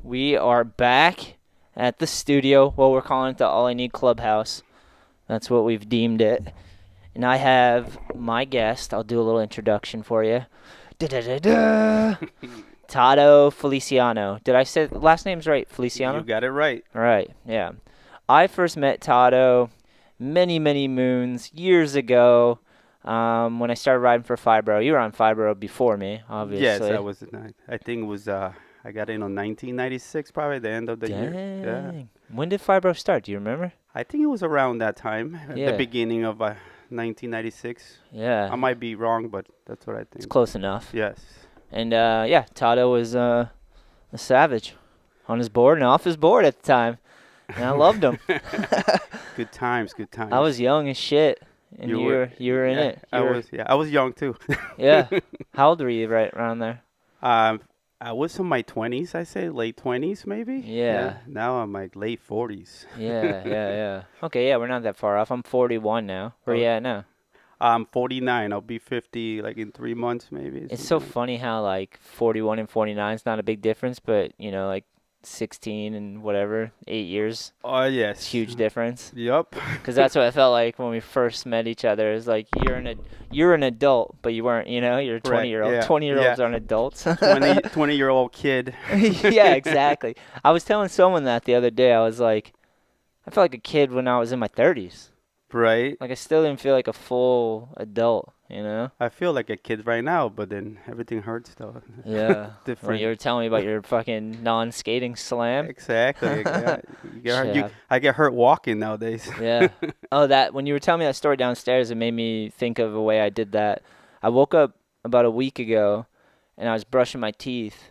We are back at the studio. Well, we're calling it the All I Need Clubhouse. That's what we've deemed it. And I have my guest. I'll do a little introduction for you. Tato Feliciano. Did I say the last name's right? Feliciano? You got it right. All right, yeah. I first met Tato many, many moons, years ago, when I started riding for Fibro. You were on Fibro before me, Yes, obviously. I was. I think it was. I got in on 1996, probably the end of the year. Yeah. Dang. When did Fibro start? Do you remember? I think it was around that time, at Yeah. the beginning of 1996. Yeah. I might be wrong, but that's what I think. It's close enough. Yes. And, yeah, Tato was a savage on his board and off his board at the time. And I loved him. Good times, good times. I was young as shit, and you were in yeah, it. I was young too. Yeah. How old were you right around there? I was in my 20s, I say, late 20s maybe. Yeah. Now I'm like late 40s. Yeah. Okay, yeah, we're not that far off. I'm 41 now. Where you at now? I'm 49. I'll be 50 like in 3 months maybe. It's so funny how, like, 41 and 49 is not a big difference, but, like, 16 and whatever, 8 years. Oh, yes. It's a huge difference. Yup. Because that's what I felt like when we first met each other. It's like you're an adult, but you weren't, you're a 20-year-old. Yeah. 20-year-olds aren't adults. 20-year-old kid. Yeah, exactly. I was telling someone that the other day. I was like, I felt like a kid when I was in my 30s. Right. Like I still didn't feel like a full adult, I feel like a kid right now, but then everything hurts though. Yeah. Different. When you were telling me about your fucking non-skating slam. Exactly. Yeah. I get hurt walking nowadays. Yeah. Oh, when you were telling me that story downstairs, it made me think of a way I did that. I woke up about a week ago, and I was brushing my teeth,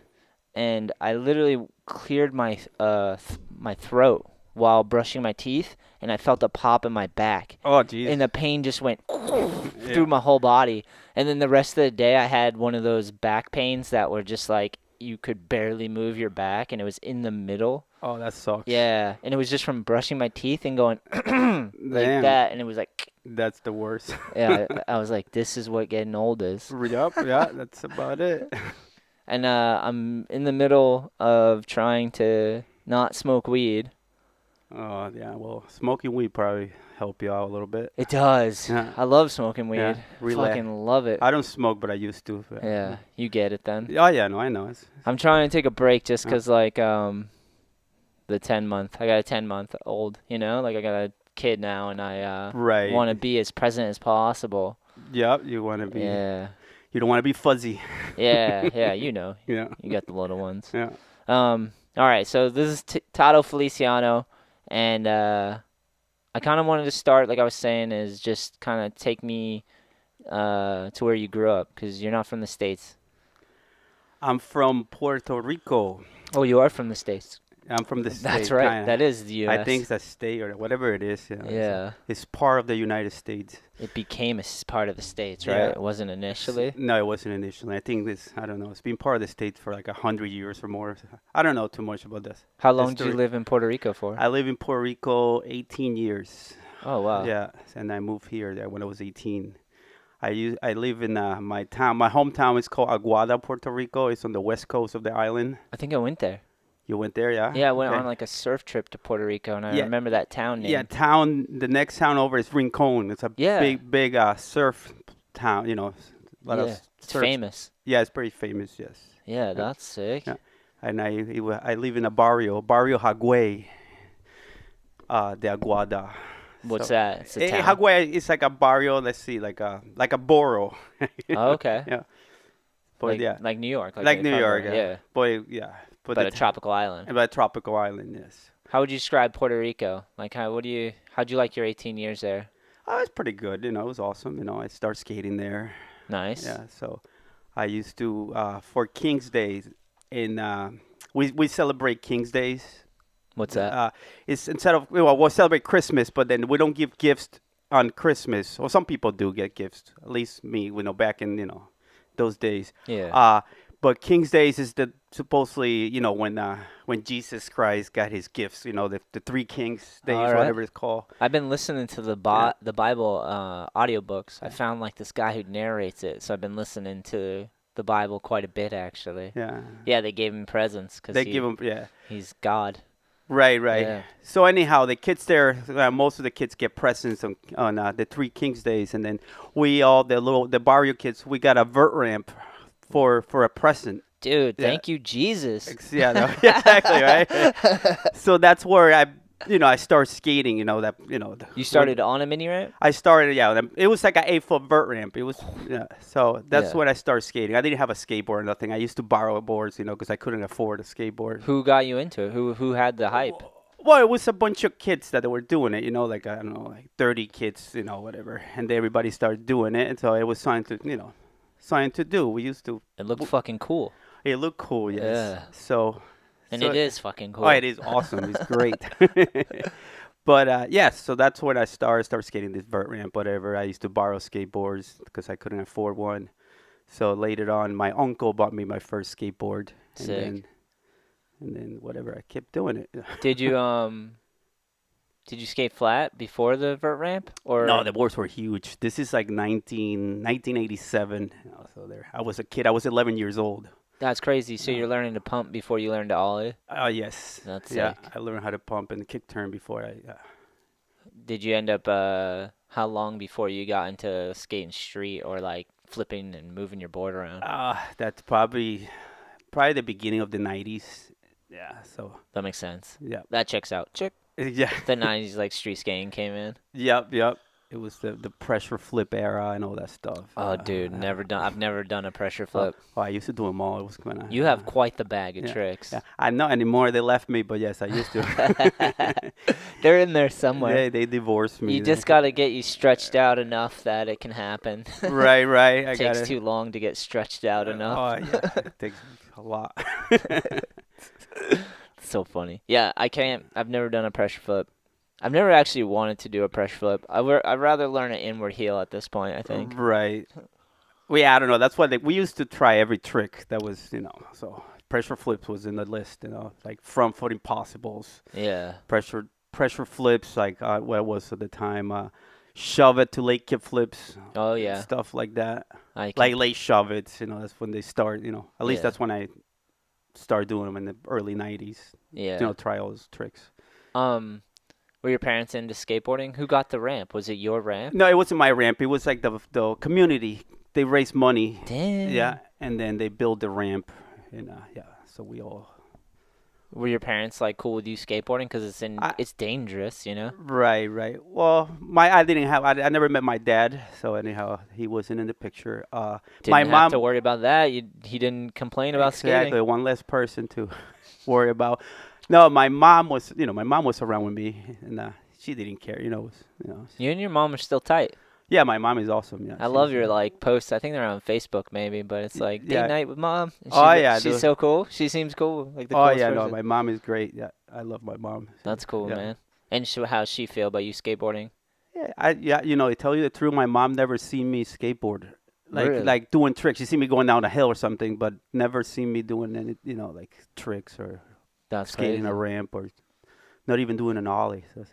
and I literally cleared my my throat while brushing my teeth, and I felt a pop in my back. Oh, jeez. And the pain just went through my whole body. And then the rest of the day, I had one of those back pains that were just like you could barely move your back, and it was in the middle. Oh, that sucks. Yeah, and it was just from brushing my teeth and going like that, and it was like. That's the worst. Yeah, I was like, this is what getting old is. Yup, yeah, that's about it. And I'm in the middle of trying to not smoke weed. Oh, yeah, well, smoking weed probably help you out a little bit. It does. Yeah. I love smoking weed. Yeah, Fucking love it. I don't smoke, but I used to. But Yeah, you get it then. Oh, yeah, no, I know. I'm trying to take a break just because, like, the 10-month. I got a 10-month-old, Like, I got a kid now, and I right. want to be as present as possible. Yep, you want to be. Yeah. You don't want to be fuzzy. Yeah, Yeah. You got the little ones. Yeah. All right, so this is Tato Feliciano, and I kind of wanted to start, like I was saying, is just kind of take me to where you grew up, because you're not from the States. I'm from Puerto Rico. Oh, you are from the States. I'm from the state. That's right. Kinda. That is the U.S. I think it's a state or whatever it is. Yeah. It's part of the United States. It became part of the States, right? Yeah. It wasn't initially? No, it wasn't initially. I think I don't know. It's been part of the States for like 100 years or more. I don't know too much about this. How long did you live in Puerto Rico for? I live in Puerto Rico 18 years. Oh, wow. Yeah, and I moved here when I was 18. I live in my town. My hometown is called Aguada, Puerto Rico. It's on the west coast of the island. I think I went there. You went there, yeah? Yeah, I went on like a surf trip to Puerto Rico, and I remember that town name. Yeah, the next town over is Rincon. It's a big surf town, a lot of it's famous. Yeah, it's pretty famous, yes. Yeah, that's sick. Yeah. And I live in a barrio Hagüey, de Aguada. What's that? It's a town. Hagüey is like a barrio, let's see, like a borough. Oh, okay. Yeah. But like New York. Like New York, yeah. But a tropical island. But a tropical island, yes. How would you describe Puerto Rico? Like, how'd you like your 18 years there? Oh, it's pretty good. It was awesome. I started skating there. Nice. Yeah. So, I used to for King's Days we celebrate King's Days. What's that? It's instead of we'll celebrate Christmas, but then we don't give gifts on Christmas. Or some people do get gifts. At least me, back in those days. Yeah. But King's Days is supposedly, when Jesus Christ got his gifts, the 3 Kings Days, right. whatever it's called. I've been listening to the Bible audiobooks. I found like this guy who narrates it, so I've been listening to the Bible quite a bit, actually. Yeah. Yeah, they gave him presents because They give them, yeah. he's God. Right, right. Yeah. So anyhow, the kids there, most of the kids get presents on the Three Kings days, and then we all the barrio kids, we got a vert ramp for a present. Dude, Yeah. thank you, Jesus. Yeah, no, exactly, right. So that's where I start skating. You started on a mini ramp? I started, yeah. It was like an 8-foot vert ramp. It was, yeah. So that's Yeah. when I started skating. I didn't have a skateboard or nothing. I used to borrow boards, because I couldn't afford a skateboard. Who got you into it? Who had the hype? Well, it was a bunch of kids that were doing it, like, I don't know, like 30 kids, whatever. And everybody started doing it. And so it was something to do. We used to. It looked fucking cool. It looked cool, yes. Yeah. And So it is fucking cool. Oh, it is awesome. It's great. But yes, so that's when I started skating this vert ramp, whatever. I used to borrow skateboards because I couldn't afford one. So later on, my uncle bought me my first skateboard. Sick. And then whatever, I kept doing it. Did you skate flat before the vert ramp? Or No, the boards were huge. This is like 1987. So I was a kid. I was 11 years old. That's crazy. So you're learning to pump before you learn to ollie? Yes. That's yeah. sick. I learned how to pump and kick turn before I. Did you end up how long before you got into skating street or like flipping and moving your board around? That's probably the beginning of the 90s. Yeah. So. That makes sense. Yeah. That checks out. Check. Yeah. The 90s like street skating came in. Yep. It was the pressure flip era and all that stuff. Oh, dude, I've never done a pressure flip. Oh, I used to do them all. It was kind of. You have quite the bag of tricks. Yeah. I'm not anymore. They left me, but yes, I used to. They're in there somewhere. They divorced me. You just got to get you stretched out enough that it can happen. Right. It takes too long to get stretched out enough. Oh, yeah. It takes a lot. So funny. Yeah, I've never done a pressure flip. I've never actually wanted to do a pressure flip. I'd rather learn an inward heel at this point, I think. Right. Well, yeah, I don't know. That's why we used to try every trick that was, so pressure flips was in the list, like front foot impossibles. Yeah. Pressure flips, like what it was at the time, shove it to late kick flips. Oh, yeah. Stuff like that. Like late shove it, that's when they start, at least Yeah. that's when I started doing them in the early 90s. Yeah. Try all those tricks. Were your parents into skateboarding? Who got the ramp? Was it your ramp? No, it wasn't my ramp. It was like the community. They raised money. Damn. Yeah, and then they built the ramp, and so we all. Were your parents like cool with you skateboarding? Because it's dangerous, Right. Well, I never met my dad, so anyhow, he wasn't in the picture. Didn't my have mom to worry about that. He didn't complain about exactly skating. one less person to worry about. No, my mom was around with me, and she didn't care, You and your mom are still tight. Yeah, my mom is awesome. Yeah, I love your like posts. I think they're on Facebook maybe, but it's like date night with mom. And she's so cool. She seems cool, like the coolest person. No, my mom is great. Yeah, I love my mom. That's cool, man. And how's she feel about you skateboarding? Yeah, to tell you the truth, my mom never seen me skateboard, Really? like doing tricks. She see me going down a hill or something, but never seen me doing any, like tricks or skating crazy. a ramp or not even doing an ollie. So,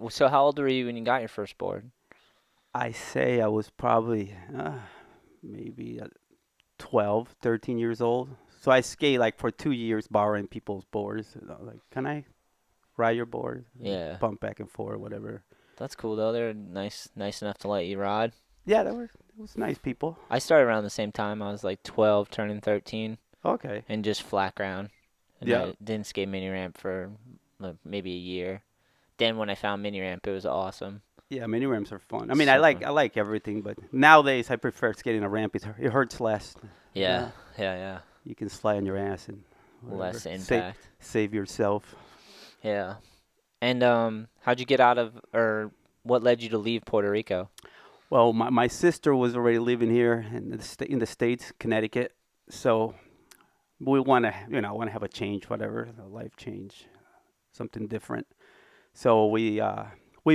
So how old were you when you got your first board? I say I was probably maybe 12, 13 years old. So I skate like for 2 years borrowing people's boards. Like, can I ride your board? Yeah. Bump back and forth, whatever. That's cool though. They're nice enough to let you ride. Yeah, it was nice people. I started around the same time. I was like 12, turning 13. Okay. And just flat ground. And Yeah. I didn't skate mini ramp for maybe a year. Then when I found mini ramp, it was awesome. Yeah, mini ramps are fun. I mean, I like everything, but nowadays I prefer skating a ramp. It hurts less. Yeah. You can slide on your ass and Less impact. Save yourself. Yeah. And how'd you get out of, or what led you to leave Puerto Rico? Well, my sister was already living here in the States, Connecticut. So we want to have a change, whatever, a life change, something different. So we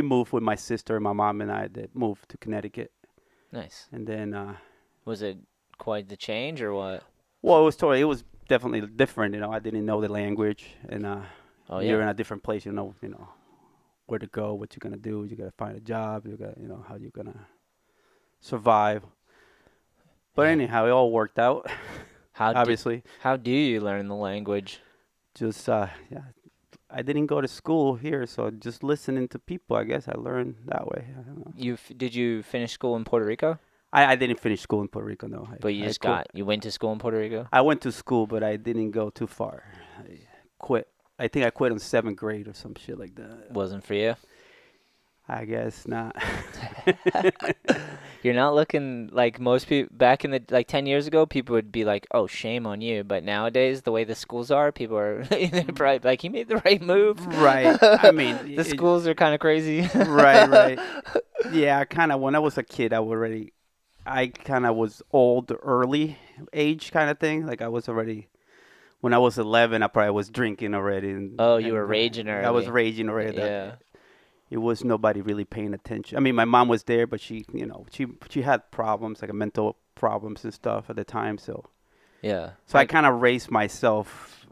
moved with my sister, my mom and I that moved to Connecticut. Nice. And then was it quite the change or what? Well, it was definitely different, I didn't know the language, and you're in a different place, you know where to go, what you're going to do, you got to find a job, you got how you're going to survive. But anyhow, it all worked out. How do Obviously, how do you learn the language? just yeah. I didn't go to school here, so just listening to people. I guess I learned that way. I don't know. Did you finish school in Puerto Rico? I didn't finish school in Puerto Rico. No, But you I just quit. you went to school in Puerto Rico? I went to school, but I didn't go too far. I quit. I think I quit in 7th grade or some shit like that. Wasn't for you? I guess not. You're not looking like most people back in the like 10 years ago, people would be like, "Oh, shame on you." But nowadays, the way the schools are, people are they're probably like, "He made the right move." Right. I mean, The schools are kind of crazy. right, right. Yeah, kind of. When I was a kid, I kind of was old, early age kind of thing. Like I was already, when I was 11, I probably was drinking already. Oh, you were raging I was early. raging already. Yeah. It was nobody really paying attention. I mean, my mom was there, but she, she had problems, like mental problems and stuff at the time. So Yeah. I kind of raised myself,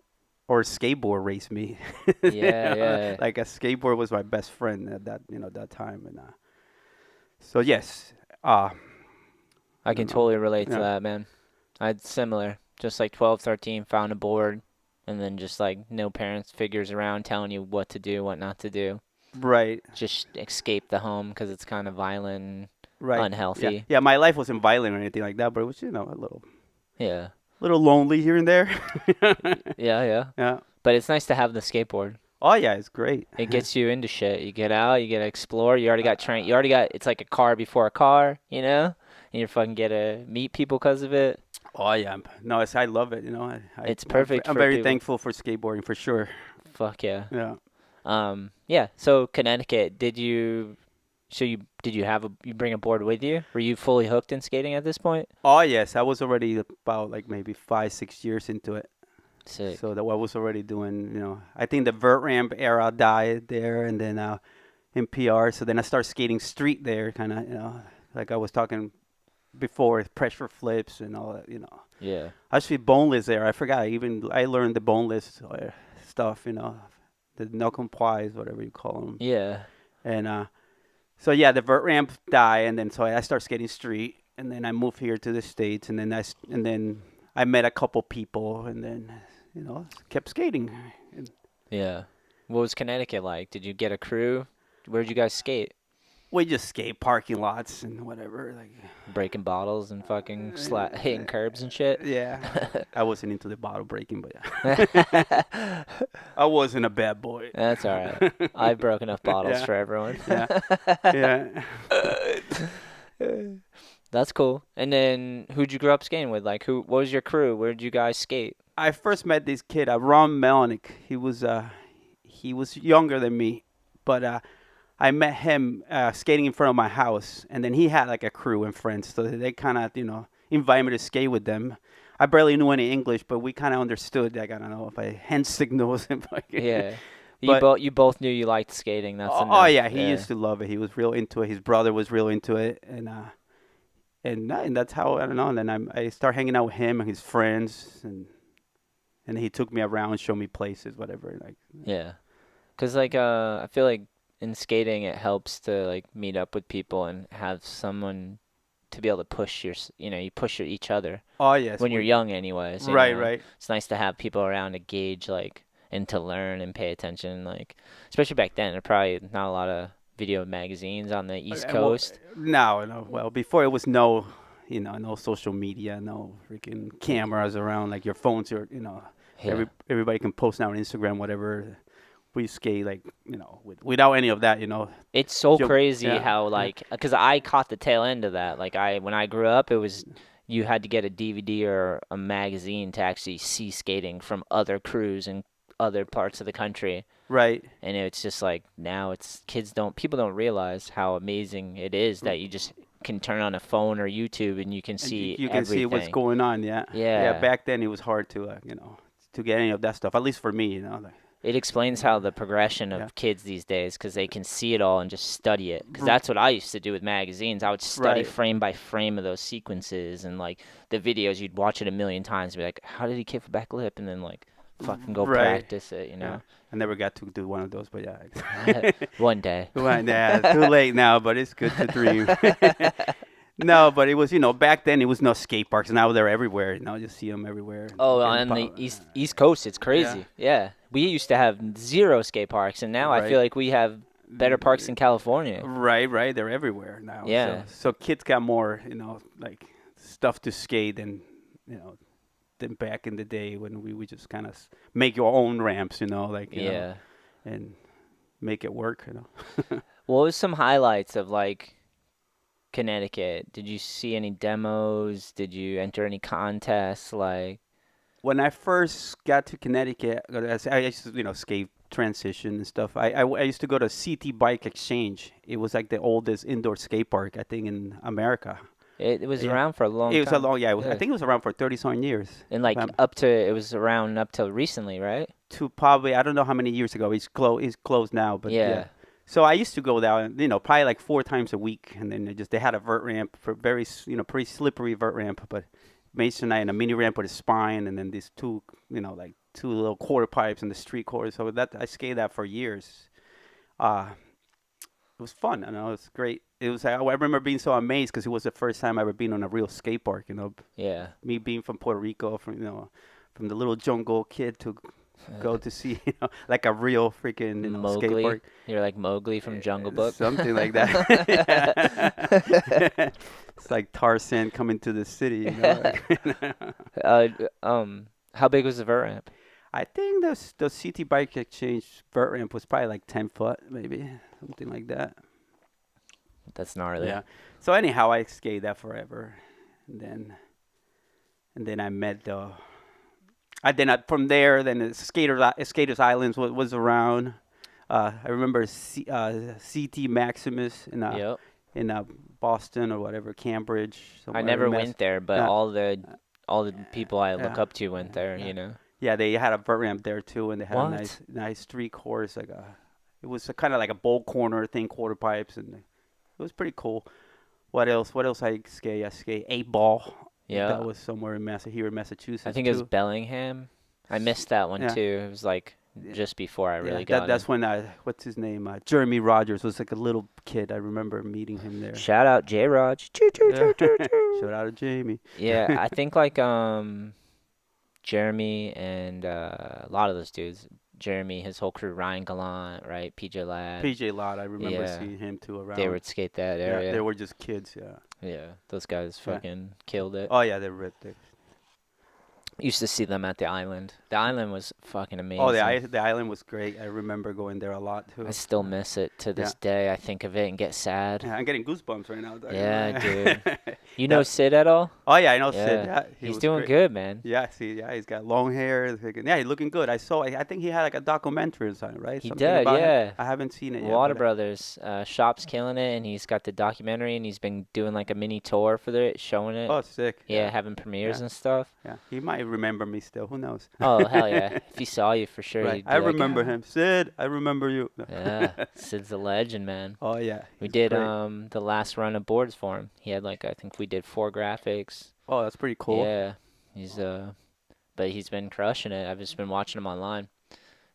or skateboard raised me. Yeah, yeah. Like a skateboard was my best friend at that time, and so yes, I I can don't know. totally relate to Yeah. that, man. I'd similar. Just like 12, 13, found a board, and then just like no parents figures around telling you what to do, what not to do. Right, Just escape the home because it's kind of violent and right. Yeah, unhealthy. yeah. My life wasn't violent or anything like that, but it was a Yeah. little lonely here and there. Yeah, yeah. Yeah. But it's nice to have the skateboard. Oh yeah, it's great. It gets you into shit. You get out, you get to explore. You already got trained. You already got, it's like a car before a car, you know? And you fucking get to meet people because of it. Oh yeah, no, I love it. It's perfect I'm for very people. thankful for skateboarding for sure. Fuck yeah. Yeah. Yeah. So Connecticut, did you you bring a board with you? Were you fully hooked in skating at this point? Oh yes, I was already about like maybe 5, 6 years into it. Sick. So that I was already doing. I think the vert ramp era died there, and then in PR. So then I started skating street there, kind of. Like I was talking before, pressure flips and all that. Yeah. Actually, boneless there. I forgot. I learned the boneless stuff. The knuckle plies, whatever you call them. Yeah. And so yeah, the vert ramp died, and then so I started skating street, and then I moved here to the States, and then I met a couple people, and then kept skating. And Yeah. What was Connecticut like? Did you get a crew? Where'd you guys skate? we just skate parking lots and whatever. Like Breaking bottles and fucking hitting curbs and shit? yeah, I wasn't into the bottle breaking, but yeah. I wasn't a bad boy. That's all right. I've broken enough bottles Yeah. for everyone. Yeah. That's cool. And then who'd you grow up skating with? Like what was your crew? Where did you guys skate? I first met this kid, Ron Melnick. He was younger than me, but I met him skating in front of my house, and then he had like a crew and friends, so they kind of invited me to skate with them. I barely knew any English, but we kind of understood. Like I don't know if I hand signals and fucking. Yeah. But You both knew you liked skating. That's oh enough. yeah, he used to love it. He was real into it. His brother was real into it, and that's how I don't know. And then I started hanging out with him and his friends, and he took me around, showed me places, whatever. Like Yeah. 'Cause like I feel like in skating it helps to like meet up with people and have someone to be able to push you push each other oh yes, when you're young anyways. right, right. It's nice to have people around to gauge like and to learn and pay attention like especially back then there probably not a lot of video magazines on the East Coast. No. Well, before it was no social media, no freaking cameras around. Like your phones are, Yeah. everybody can post now on Instagram, whatever. We skate like, without any of that, It's so Joke- crazy yeah, how yeah. like because I caught the tail end of that. Like when I grew up, it was you had to get a DVD or a magazine to actually see skating from other crews in other parts of the country. Right. And it's just like now it's people don't realize how amazing it is that you just can turn on a phone or YouTube and you can And see you can see what's everything. going on. Yeah. Yeah. Yeah. Back then it was hard to, to get any of that stuff. At least for me, like, It explains how the progression of Yeah. kids these days, because they can see it all and just study it. Because that's what I used to do with magazines. I would study Right. frame by frame of those sequences and like the videos. You'd watch it a million times and be like, "How did he kick a back lip?" And then like fucking go Right. practice it. Yeah. I never got to do one of those, but yeah. One day. Well, yeah, too late now, but it's good to dream. No, but it was, back then it was no skate parks. Now they're everywhere. You see them everywhere. Oh, Getting on the East Coast, it's yeah, crazy. Yeah, we used to have zero skate parks, and now I feel right. like we have better parks in California. Right. They're everywhere now. So Yeah, so kids got more, like stuff to skate and than back in the day when we would just kind of make your own ramps, like yeah. and make it work. What was some highlights of like Connecticut? Did you see any demos? Did you enter any contests? Like, When I first got to Connecticut, I used to, skate transition and stuff. I used to go to CT Bike Exchange. It was like the oldest indoor skate park, I think, in America. it was Yeah. around for a long It was a time. long, yeah. I Yeah, think it was around for 30-something years. and like Um, it was around up till recently, right? to probably, I don't know how many years ago. It's closed now, but yeah. Yeah. So I used to go down, probably like 4 times a week, and then they had a vert ramp for very, pretty slippery vert ramp, but Mason and a mini ramp with a spine, and then these two, like two little quarter pipes in the street course. So that I skated that for years. Uh, it was fun. It was great. It was. I remember being so amazed because it was the first time I ever been on a real skate park. Yeah. Me being from Puerto Rico, from the little jungle kid to go to see, like a real freaking, skate Mowgli. park. You're like Mowgli from Jungle Book. Something like that. It's like Tarzan coming to the city. uh, how big was the vert ramp? I think the CT Bike Exchange vert ramp was probably like 10 foot, maybe something like that. That's gnarly. Yeah. So anyhow, I skated that forever, and then I met the. From there, then the Skaters Islands was around. I remember CT Maximus Yep. in Boston or whatever, Cambridge. I Somewhere never in went there, but uh, all the people I look yeah, up to went there. yeah. Yeah, they had a vert ramp there too, and they had a What? nice street course. It was kind of like a bowl corner thing, quarter pipes, and it was pretty cool. What else? What else I skate? I skate 8 ball. Yeah. That was somewhere here in Massachusetts. I think it was too. Bellingham. I missed that one Yeah. too. It was like Yeah. just before I really Yeah, got that's in. when what's his name? Jeremy Rogers was like a little kid. I remember meeting him there. Shout out J Raj. Choo, choo, Yeah. choo, choo, choo. Shout out to Jamie. Yeah, I think like Jeremy and a lot of those dudes. Jeremy, his whole crew, Ryan Gallant, right? PJ Ladd. PJ Lott, I remember Yeah. seeing him too around. They would skate that Yeah, area. they were just kids. Yeah. Yeah, those guys Yeah. fucking killed it. Oh yeah, they ripped it. Used to see them at the island. The island was fucking amazing. Oh, the island was great. I remember going there a lot too. I still miss it to this day. I think of it and get sad. Yeah, I'm getting goosebumps right now. Yeah, dude. You Yeah. know Sid at all? Oh yeah, I know Yeah. Sid. Yeah, he He's was doing great. good, man. Yeah, he's got long hair. Yeah, he's looking good. I think he had like a documentary or something, right? He Something did, about him. yeah. I haven't seen it yet. Water but Brothers. Shop's killing it, and he's got the documentary, and he's been doing like a mini tour for it, showing it. Oh, sick. Yeah, having premieres Yeah. and stuff. Yeah, he might remember me still. Who knows? Oh, hell yeah. If he saw you, for sure, Right. he'd be I like, remember "Yeah." him. Sid, I remember you. No. Yeah, Sid's a legend, man. Oh yeah. We he's did great. the last run of boards for him. He had like I think we did 4 graphics. Oh, that's pretty cool. Yeah, but he's been crushing it. I've just been watching him online.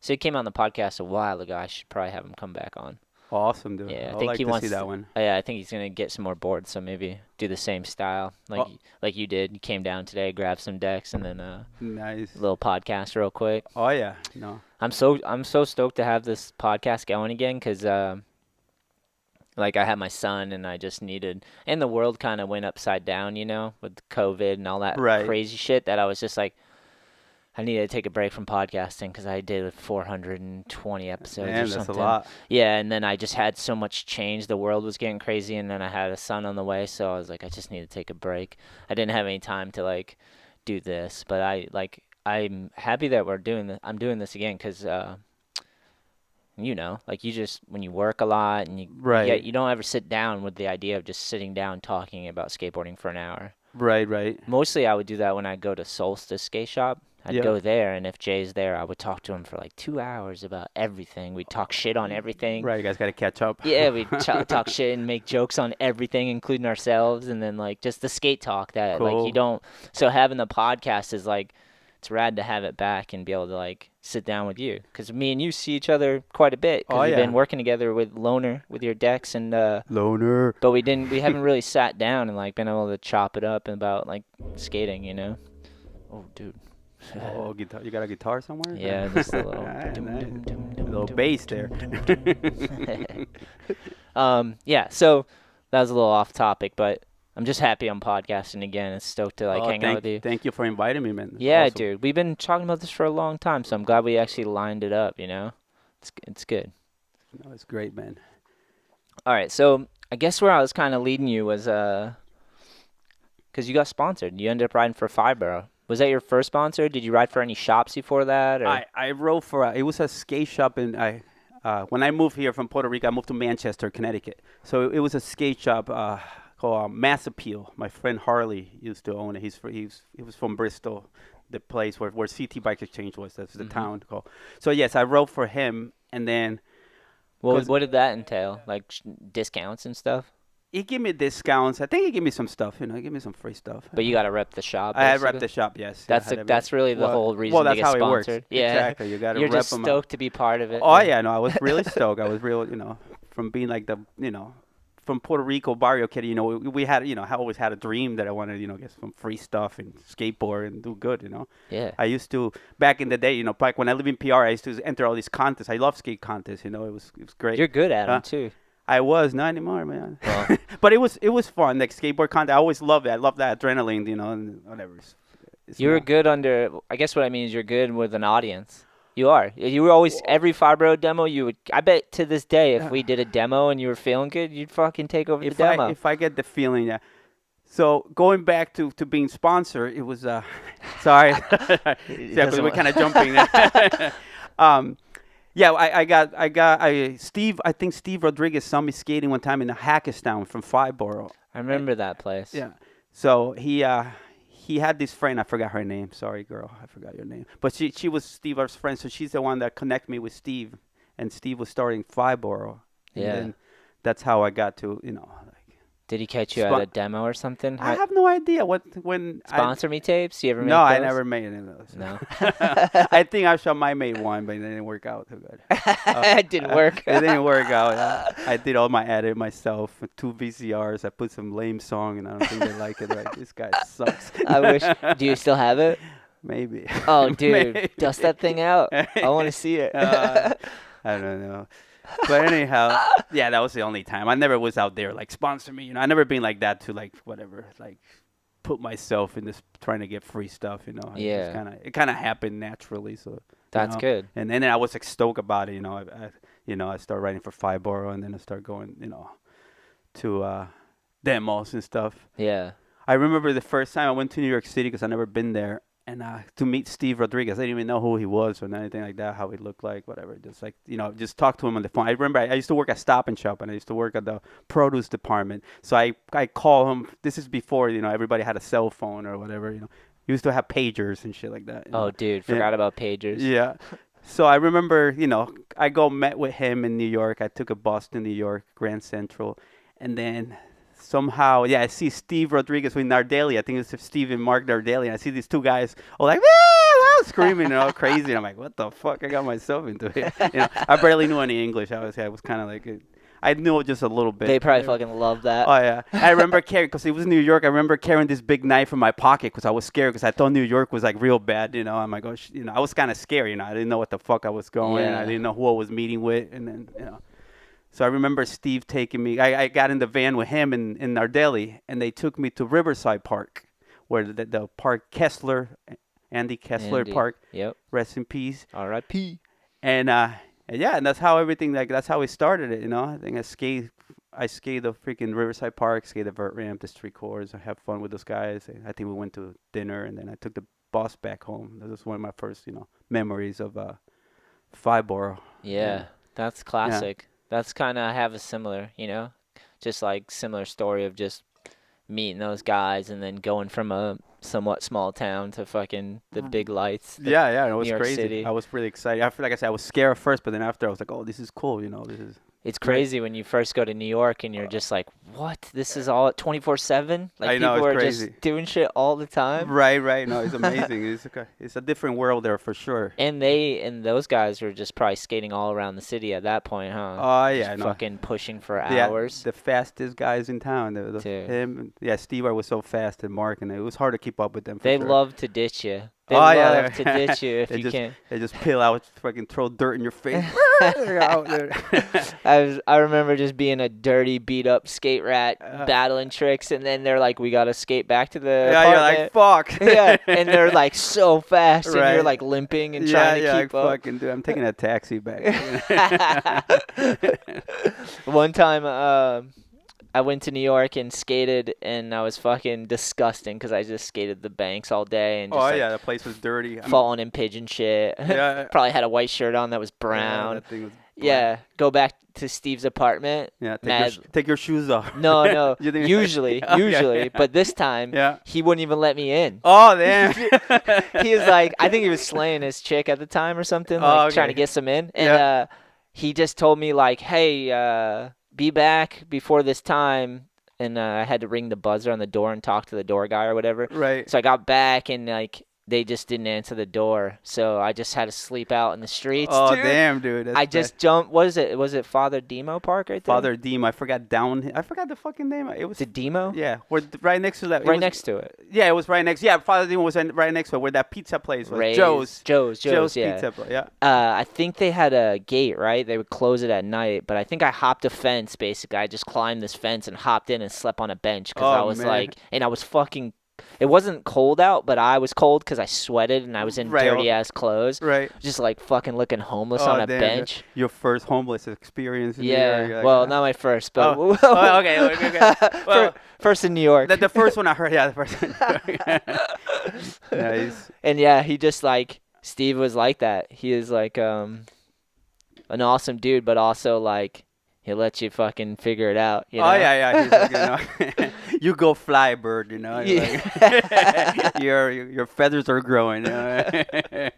So he came on the podcast a while ago. I should probably have him come back on. Awesome, dude. Yeah, I I'd think like he to wants see that one. Yeah, I think he's gonna get some more boards. So maybe do the same style Oh. like you did. You came down today, grabbed some decks, and then Nice. a little podcast real quick. Oh yeah. No. I'm so stoked to have this podcast going again because like I had my son and I just needed, and the world kind of went upside down, with COVID and all that Right. crazy shit that I was just like, I needed to take a break from podcasting because I did 420 episodes or Man, that's something. a lot. Yeah, and then I just had so much change. The world was getting crazy, and then I had a son on the way, so I was like, I just need to take a break. I didn't have any time to like do this, but I'm happy that I'm doing this again because like you just when you work a lot and Right. you don't ever sit down with the idea of just sitting down talking about skateboarding for an hour. Right. Mostly I would do that when I go to Solstice Skate Shop. I'd Yeah. go there, and if Jay's there, I would talk to him for like 2 hours about everything. We'd talk shit on everything. Right. You guys got to catch up. Yeah, we'd talk shit and make jokes on everything, including ourselves, and then like just the skate talk that like Cool. you don't. So having the podcast is like it's rad to have it back and be able to like sit down with you, because me and you see each other quite a bit because Oh we've been yeah. working together with Loner with your decks, and Loner. but we haven't really sat down and like been able to chop it up about like skating, you know. Oh, dude. Oh, guitar. You got a guitar somewhere? Yeah, just a little Nice, nice. A little dum, bass there. yeah, so that was a little off topic, but I'm just happy I'm podcasting again. It's stoked to like Oh, hang out with you. thank you for inviting me, man. It's Yeah, awesome. dude. We've been talking about this for a long time, so I'm glad we actually lined it up, you know? It's good. No, it's great, man. All right, so I guess where I was kind of leading you was because you got sponsored. You ended up riding for Fibro. Was that your first sponsor? Did you ride for any shops before that? Or? I rode for it was a skate shop when I moved here from Puerto Rico, I moved to Manchester, Connecticut. So it was a skate shop called Mass Appeal. My friend Harley used to own it. He was from Bristol, the place where CT Bike Exchange was. That's the town called. So yes, I rode for him, and then What did that entail? Like discounts and stuff? he gave me discounts. I think he gave me some stuff. He gave me some free stuff. But you got to rep the shop. I Basically? rep the shop. Yes. That's really the whole reason that's to get how it works. sponsored. Yeah, Exactly. You got to you're rep just them. stoked to be part of it. Oh yeah, no, I was really stoked. I was real, from being like from Puerto Rico barrio kid. We had, I always had a dream that I wanted, get some free stuff and skateboard and do good. Yeah. I used to back in the day, back when I lived in PR, I used to enter all these contests. I love skate contests. It was great. You're good at them too. I was not anymore, man. Well. But it was fun. Like skateboard contest, I always loved it. I love that adrenaline, and whatever. You're good under. I guess what I mean is you're good with an audience. You are. You were always every Fibro demo. You would. I bet to this day, if we did a demo and you were feeling good, you'd fucking take over the demo. If I get the feeling, yeah. So going back to being sponsored, it was sorry, yeah, because we're kind of jumping. Yeah, I think Steve Rodriguez saw me skating one time in the Hackestown from Fibro. I remember that place. Yeah. So he had this friend. I forgot her name. Sorry, girl. I forgot your name. But she was Steve's friend. So she's the one that connected me with Steve. And Steve was starting Fibro. Yeah. And that's how I got to, Did he catch you at a demo or something? I have no idea when sponsor me tapes. You ever make No, those? I never made any of those. No. I think I might made one, but it didn't work out too good. It didn't work. It didn't work out. I did all my edit myself. 2 VCRs. I put some lame song, and I don't think they like it. Like, this guy sucks. I wish. Do you still have it? Maybe. Oh, dude, Maybe. dust that thing out. I want to see it. I don't know. But anyhow, yeah, that was the only time. I never was out there like sponsor me. I never been like that to like whatever, like put myself in this trying to get free stuff. Yeah. It kind of happened naturally. So That's good. And then I was like stoked about it. I started writing for Fibro, and then I started going, to demos and stuff. Yeah. I remember the first time I went to New York City because I never been there. And to meet Steve Rodriguez, I didn't even know who he was or anything like that, how he looked like, whatever. Just like, just talk to him on the phone. I remember I used to work at Stop and Shop, and I used to work at the produce department. So I call him. This is before, everybody had a cell phone or whatever, You used to have pagers and shit like that. Oh, dude, forgot about pagers. Yeah. So I remember, I met with him in New York. I took a bus to New York, Grand Central. And then somehow, I see Steve Rodriguez with Nardelli. I think it's Steve and Mark Nardelli. And I see these two guys all like, screaming and all crazy. And I'm like, what the fuck? I got myself into it. I barely knew any English. I was kind of like, I knew just a little bit. They probably fucking love that. Oh, yeah. I remember carrying, because it was New York, I remember carrying this big knife in my pocket because I was scared because I thought New York was like real bad. I'm like, oh, I was kind of scared. I didn't know what the fuck I was going. Yeah. I didn't know who I was meeting with. And then, So I remember Steve taking me. I got in the van with him in Nardelli, and they took me to Riverside Park, where the park Andy Kessler Park. Yep. Rest in peace. R.I.P. And and that's how everything that's how we started it. I think I skate the freaking Riverside Park, skate the vert ramp, the street course. I have fun with those guys. I think we went to dinner, and then I took the bus back home. That was one of my first memories of Fibro. Yeah, that's classic. Yeah. That's kind of, I have a similar, just like similar story of just meeting those guys and then going from a somewhat small town to fucking the big lights. Yeah, it was New York crazy. City. I was really excited. Like I said, I was scared at first, but then after I was like, oh, this is cool, this is. It's Right. crazy when you first go to New York and you're just like, what? This is all 24/7? Like I know, people it's are crazy. just doing shit all the time. Right, right. No, it's amazing. It's a different world there for sure. And those guys were just probably skating all around the city at that point, huh? Oh Just yeah, no. fucking pushing for Yeah, hours. the fastest guys in town. Too. Him, yeah, Steve was so fast and Mark, and it was hard to keep up with them for They sure. love to ditch you. They Oh yeah, love to ditch you if they you just can't. they just peel out, fucking throw dirt in your face. They're out there. I remember just being a dirty, beat up skate rat battling tricks, and then they're like, "We gotta skate back to the Yeah, you're like apartment." fuck. Yeah, and they're like so fast, and you're Right. like limping and Yeah, trying to yeah, keep like up. fucking dude. I'm taking a taxi back. One time, I went to New York and skated, and I was fucking disgusting because I just skated the banks all day and just Oh like yeah, the place was dirty. falling in pigeon shit. Yeah. Probably had a white shirt on that was Yeah, brown. that thing was Yeah, go back to Steve's apartment. Yeah, Mad. take your shoes off. No, no. You didn't- Usually, Oh, yeah, usually, yeah. but this time Yeah. he wouldn't even let me in. Oh damn. He was like, I think he was slaying his chick at the time or something, Oh, like okay. trying to get some in, and Yeah. he just told me like, hey, be back before this time, and I had to ring the buzzer on the door and talk to the door guy or whatever. Right. So I got back and like they just didn't answer the door, so I just had to sleep out in the streets. Oh dude. damn, dude. That's I bad. just jumped. What is it? Was it Father Demo Park right there? Father Deem. I forgot I forgot the fucking name. It was Is it Demo? yeah. Right next to that. Right next to it. Yeah, it was right next. Yeah, Father Deem was right next to it, where that pizza place was. Ray's. Joe's Joe's, yeah. Pizza. Yeah. I think they had a gate, right? They would close it at night, but I think I hopped a fence, basically. I just climbed this fence and hopped in and slept on a bench because Oh, I was man. like, and I was fucking, it wasn't cold out, but I was cold because I sweated and I was in Right. dirty-ass clothes. Right. Just like fucking looking homeless Oh, on a damn, bench. Your first homeless experience. In New Yeah, York, like, well, not my first, but Oh, oh, okay. Well, first in New York. the first one I heard. Yeah, the first one. Nice. And yeah, he just like Steve was like that. He is like an awesome dude, but also like he'll let you fucking figure it out. You know? Oh yeah. He's like, you know, you go fly, bird. You know, you're like, your feathers are growing. You know?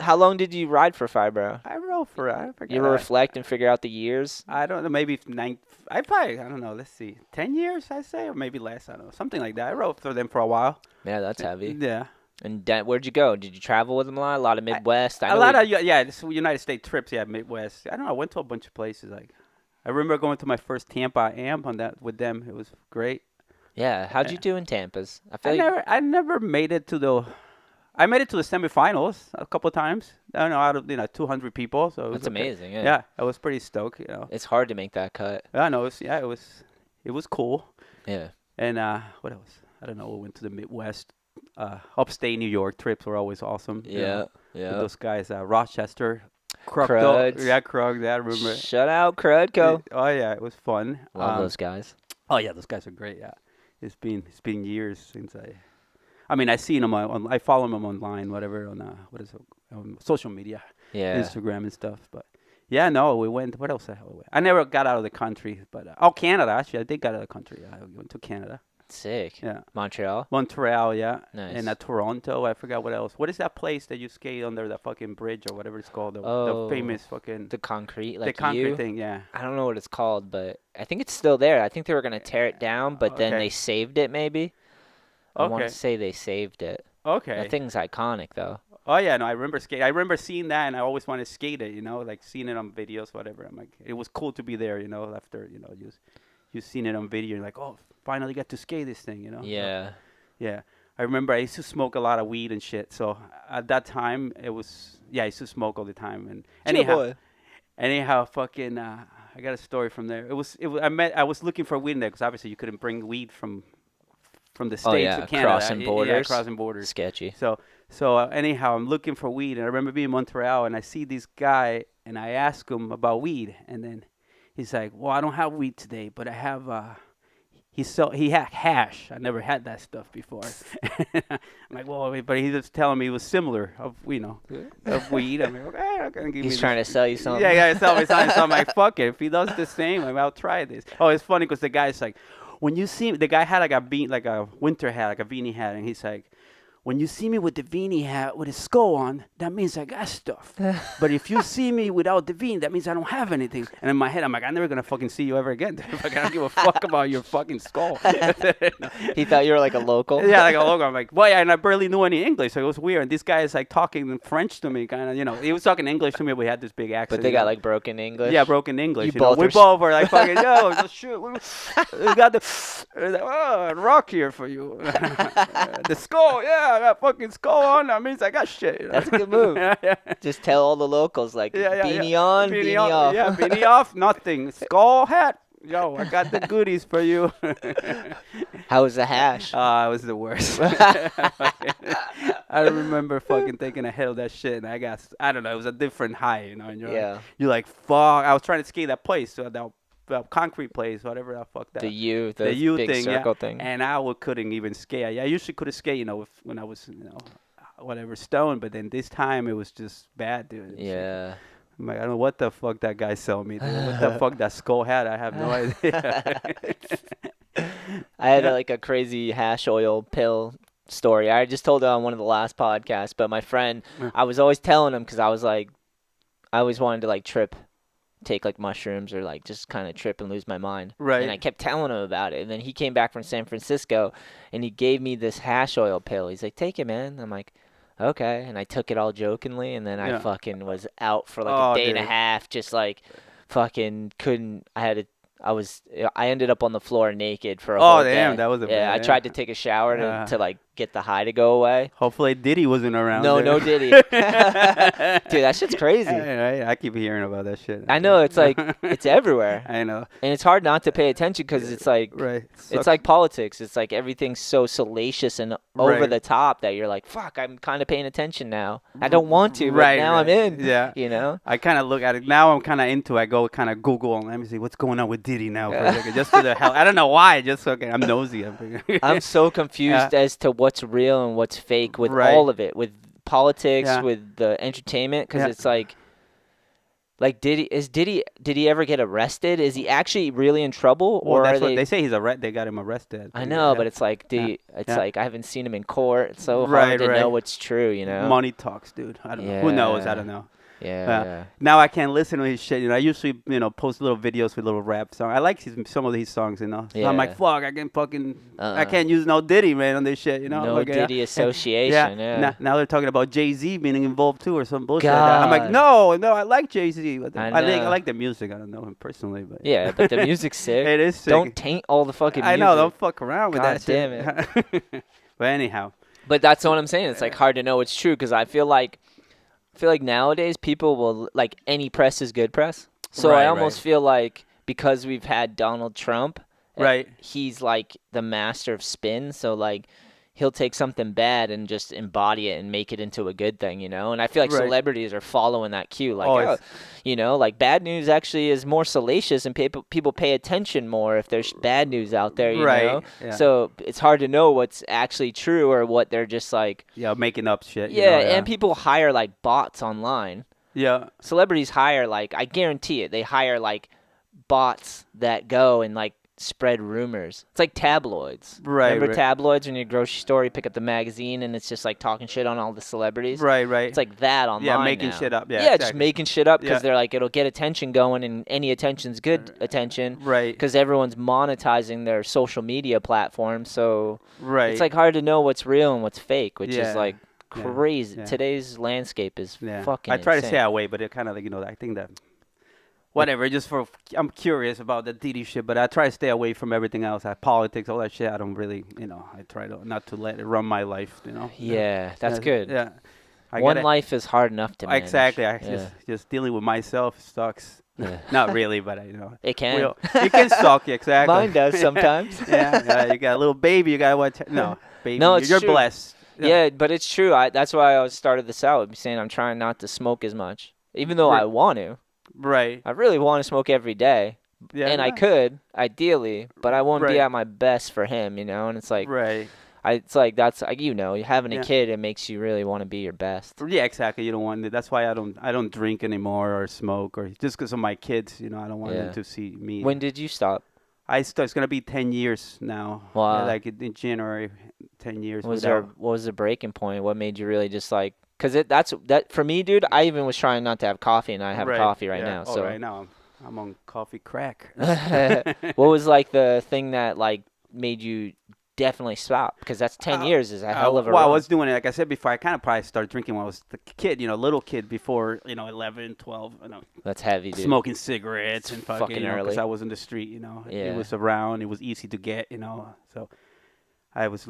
How long did you ride for Fibro? I wrote for. I forgot. You ever reflect and figure out the years? I don't know. Maybe nine. I don't know. Let's see. 10 years, I say, or maybe less. I don't know. Something like that. I wrote for them for a while. Yeah, that's heavy. Yeah. And where'd you go? Did you travel with them a lot? A lot of Midwest? A lot of this United States trips. Yeah, Midwest. I don't know. I went to a bunch of places. Like, I remember going to my first Tampa amp on that with them. It was great. Yeah, how'd you do in Tampa's? I never made it to the. I made it to the semifinals a couple of times. I don't know, out of 200 people. So it was That's okay. amazing. Yeah. Yeah, I was pretty stoked. It's hard to make that cut. I know. It was cool. Yeah. And what else? I don't know. We went to the Midwest, upstate New York trips were always awesome. you know, Yeah. with those guys, Rochester, Cruds. Yeah, Krug. That I remember. Shut out, Crudco. Oh yeah, it was fun. Love those guys. Oh yeah, those guys are great. Yeah, it's been years since I mean, I seen them I follow them online, whatever on social media, Yeah. Instagram and stuff. But yeah, no, we went. What else the hell we went? I never got out of the country, but Canada actually. I did get out of the country. I went to Canada. Sick. Yeah. Montreal. Montreal, yeah. Nice. And Toronto, I forgot what else. What is that place that you skate under the fucking bridge or whatever it's called? The Oh, famous fucking The concrete, the like concrete you. thing, yeah. I don't know what it's called, but I think it's still there. I think they were gonna tear it down, but then Okay. they saved it. Maybe. I want Okay. to say they saved it. Okay. That thing's iconic, though. Oh yeah, no, I remember seeing that, and I always wanted to skate it. Like seeing it on videos, whatever. I'm like, it was cool to be there. After you seen it on video, you're like, oh, finally got to skate this thing. Yeah. Yeah. I remember I used to smoke a lot of weed and shit. So at that time, I used to smoke all the time. And anyhow, fucking, I got a story from there. I was looking for weed in there because obviously you couldn't bring weed from the States Oh, yeah, to Canada. crossing Yeah, borders. crossing borders. Sketchy. So anyhow, I'm looking for weed, and I remember being in Montreal, and I see this guy, and I ask him about weed, and then he's like, "Well, I don't have weed today, but I have." He had hash. I never had that stuff before. I'm like, well, but he was telling me it was similar of weed. I'm like, okay, He's trying to sell you something. Yeah, tell me something. So I'm like, fuck it. If he does the same, I'll try this. Oh, it's funny because the guy's like, when you see the guy had like a winter hat, like a beanie hat, and he's like, when you see me with the beanie hat with a skull on, that means I got stuff. But if you see me without the beanie, that means I don't have anything. And in my head, I'm like, I'm never gonna fucking see you ever again. I don't give a fuck about your fucking skull. He thought you were like a local. Yeah, like a local. I'm like, boy, and I barely knew any English, so it was weird. And this guy is like talking in French to me, kind of, you know. He was talking English to me, but he had this big accent. But they got like broken English. Yeah, broken English. You You know, both we are both were like fucking, yo, just shoot. We got the rock here for you. The skull, yeah, I got fucking skull on. That means I got shit. You know? That's a good move. Yeah. Just tell all the locals like beanie on, beanie off. Yeah, beanie off, nothing. Skull hat. Yo, I got the goodies for you. How was the hash? It was the worst. I remember fucking taking a hit of that shit, and I don't know, it was a different high, you know. And you're like, fuck. I was trying to skate that place, so that concrete place, whatever the fuck that. The U big thing, circle yeah. thing. And I couldn't even skate. I usually couldn't skate, you know, when I was, you know, whatever, stoned. But then this time it was just bad, dude. Yeah. I'm like, I don't know what the fuck that guy sold me, dude. What the fuck that skull had? I have no idea. I had like a crazy hash oil pill story. I just told it on one of the last podcasts, but my friend, I was always telling him because I was like, I always wanted to like take like mushrooms or like just kind of trip and lose my mind. Right. And I kept telling him about it. And then he came back from San Francisco and he gave me this hash oil pill. He's like, take it, man. I'm like, okay. And I took it all jokingly. And then I fucking was out for like a day and a half. Just like fucking couldn't. I ended up on the floor naked for a whole day. Damn, that was a bad, I tried to take a shower to like get the high to go away. Hopefully Diddy wasn't around. No Diddy. Dude, that shit's crazy. I keep hearing about that shit. I know, it's like it's everywhere. I know. And it's hard not to pay attention because it's like it's like politics. It's like everything's so salacious and over the top that you're like, fuck, I'm kind of paying attention now. I don't want to, but now I'm in. Yeah. You know? I kind of look at it now. I'm kind of into it. I go kind of Google and let me see what's going on with Diddy now. For a second, just for the hell. I don't know why. Just okay. I'm nosy. I'm so confused as to what's real and what's fake with all of it, with politics, with the entertainment, because it's like did he ever get arrested? Is he actually really in trouble? Well, that's what they say. They got him arrested. I know, but it's like like I haven't seen him in court. It's so hard to know what's true, you know. Money talks, dude. I don't know. Who knows? I don't know. Yeah. Now I can't listen to his shit. You know, I usually, post little videos with little rap songs. I like some of these songs, you know. So I'm like, fuck, I can't use no Diddy, man, on this shit, you know. No Diddy association, Now they're talking about Jay-Z being involved too or some bullshit like that. I'm like, no, I like Jay-Z. I like the music. I don't know him personally, but yeah, but the music's sick. It is sick. Don't taint all the fucking music. I know, don't fuck around with that damn shit. But anyhow. But that's what I'm saying. It's like hard to know what's true because I feel like nowadays people will like any press is good press. So I almost feel like because we've had Donald Trump, he's like the master of spin. So like he'll take something bad and just embody it and make it into a good thing, you know? And I feel like celebrities are following that cue. Like, like bad news actually is more salacious and people pay attention more if there's bad news out there, you know? Yeah. So it's hard to know what's actually true or what they're just like... Yeah, making up shit. Yeah, and people hire like bots online. Yeah. Celebrities hire like, I guarantee it, they hire like bots that go and like spread rumors. It's like tabloids. Remember tabloids when you go grocery store, you pick up the magazine and it's just like talking shit on all the celebrities? Right. It's like that online. Yeah, making shit up. Yeah, exactly. Just making shit up because they're like, it'll get attention going and any attention's good attention. Right. Because everyone's monetizing their social media platform. So it's like hard to know what's real and what's fake, which is like crazy. Yeah. Today's landscape is fucking I try insane. to stay away, but it kind of like, I think that whatever, I'm curious about the Diddy shit, but I try to stay away from everything else. Politics, all that shit, I don't really, I try not to let it run my life, Yeah, that's good. Yeah. One life is hard enough to manage. Exactly. Just dealing with myself sucks. Yeah. Not really, but it can. It can suck, exactly. Mine does sometimes. Yeah, you got a little baby, you got to watch. No, baby, you're true. blessed. Yeah, but it's true. That's why I started this out, saying I'm trying not to smoke as much, even though I want to. Right. I really want to smoke every day. Yeah, and I could, ideally, but I won't be at my best for him, and it's like, it's like that's like, having a kid, it makes you really want to be your best. Yeah, exactly. You don't want it. That's why I don't drink anymore or smoke or just because of my kids. I don't want them to see me. When did you stop? It's gonna be 10 years now. Wow. Like in January 10 years Was there without. what was the breaking point? What made you really just like? Cause that's that for me, dude. I even was trying not to have coffee, and I have Right. coffee right Yeah. now. Oh, So, right now I'm on coffee crack. what was like the thing that like made you definitely stop? Because that's 10 years is a hell of a Well, I run. was doing it, like I said before, I kind of probably started drinking when I was a kid, little kid before, 11, 12, That's heavy, dude. smoking cigarettes and fucking, Fucking because I early. was in the street, it Yeah. was around, it was easy to get, so I was,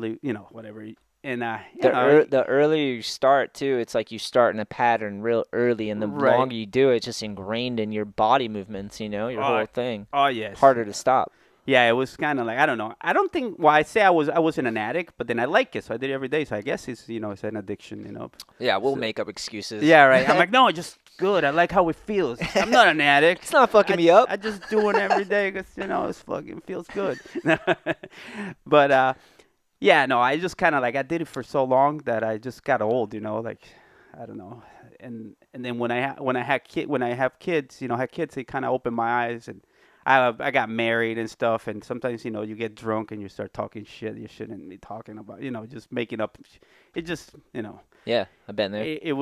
whatever. And, The earlier you start too, it's like you start in a pattern real early, and the right. longer you do it, it's just ingrained in your body movements. Your Oh, whole thing. oh, yes. Harder to stop. Yeah, it was kind of like, I don't know. I don't think, well, I wasn't an addict, but then I like it, so I did it every day. So I guess it's an addiction. Yeah, we'll So, make up excuses. yeah, right. I'm like, no, just good. I like how it feels. I'm not an addict. It's not fucking me up. I just do it every day because, it's fucking feels good. But, yeah, no, I just kind of like, I did it for so long that I just got old, like, I don't know. And then when I have kids, had kids, they kind of opened my eyes, and I got married and stuff, and sometimes you get drunk and you start talking shit you shouldn't be talking about, just making up. It just Yeah, I've been there. it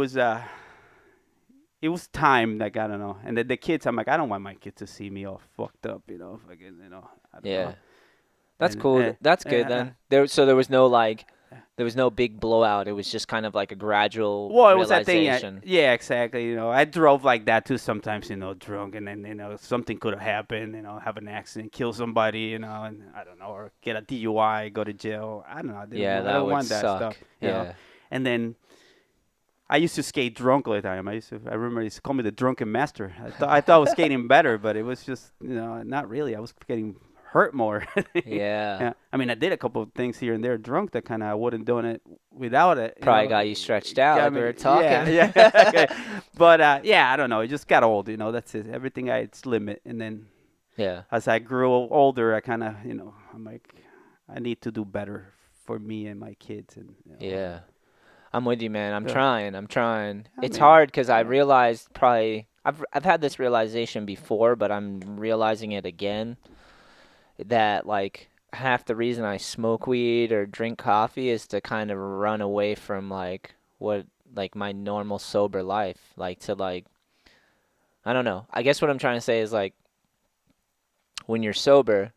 was time, like, I don't know. And the kids, I'm like, I don't want my kids to see me all fucked up, fucking, I don't Yeah, know. that's And cool. That's good uh, then. So there was no like, there was no big blowout. It was just kind of like a gradual well, it was that thing. realization. Yeah, exactly. I drove like that too sometimes. Drunk, and then something could have happened. Have an accident, kill somebody. And I don't know, or get a DUI, go to jail. I don't know. Yeah, I that don't would want that suck. stuff. Yeah. And then I used to skate drunk all the time. I remember they used to call me the drunken master. I thought I was skating better, but it was just not really. I was getting hurt more. Yeah. Yeah, I mean, I did a couple of things here and there drunk that kind of I wouldn't doing it without it. Probably got you stretched out Got like we were me, yeah, talking. yeah. Okay. But yeah, I don't know. It just got old. That's it. Everything I its limit. And then Yeah. as I grew older, I kind of I'm like, I need to do better for me and my kids. And Yeah. I'm with you, man. I'm yeah. trying. I'm trying. I It's mean, hard because I yeah. realized probably I've had this realization before, but I'm realizing it again that like half the reason I smoke weed or drink coffee is to kind of run away from like what like my normal sober life, like to like I don't know. I guess what I'm trying to say is like when you're sober,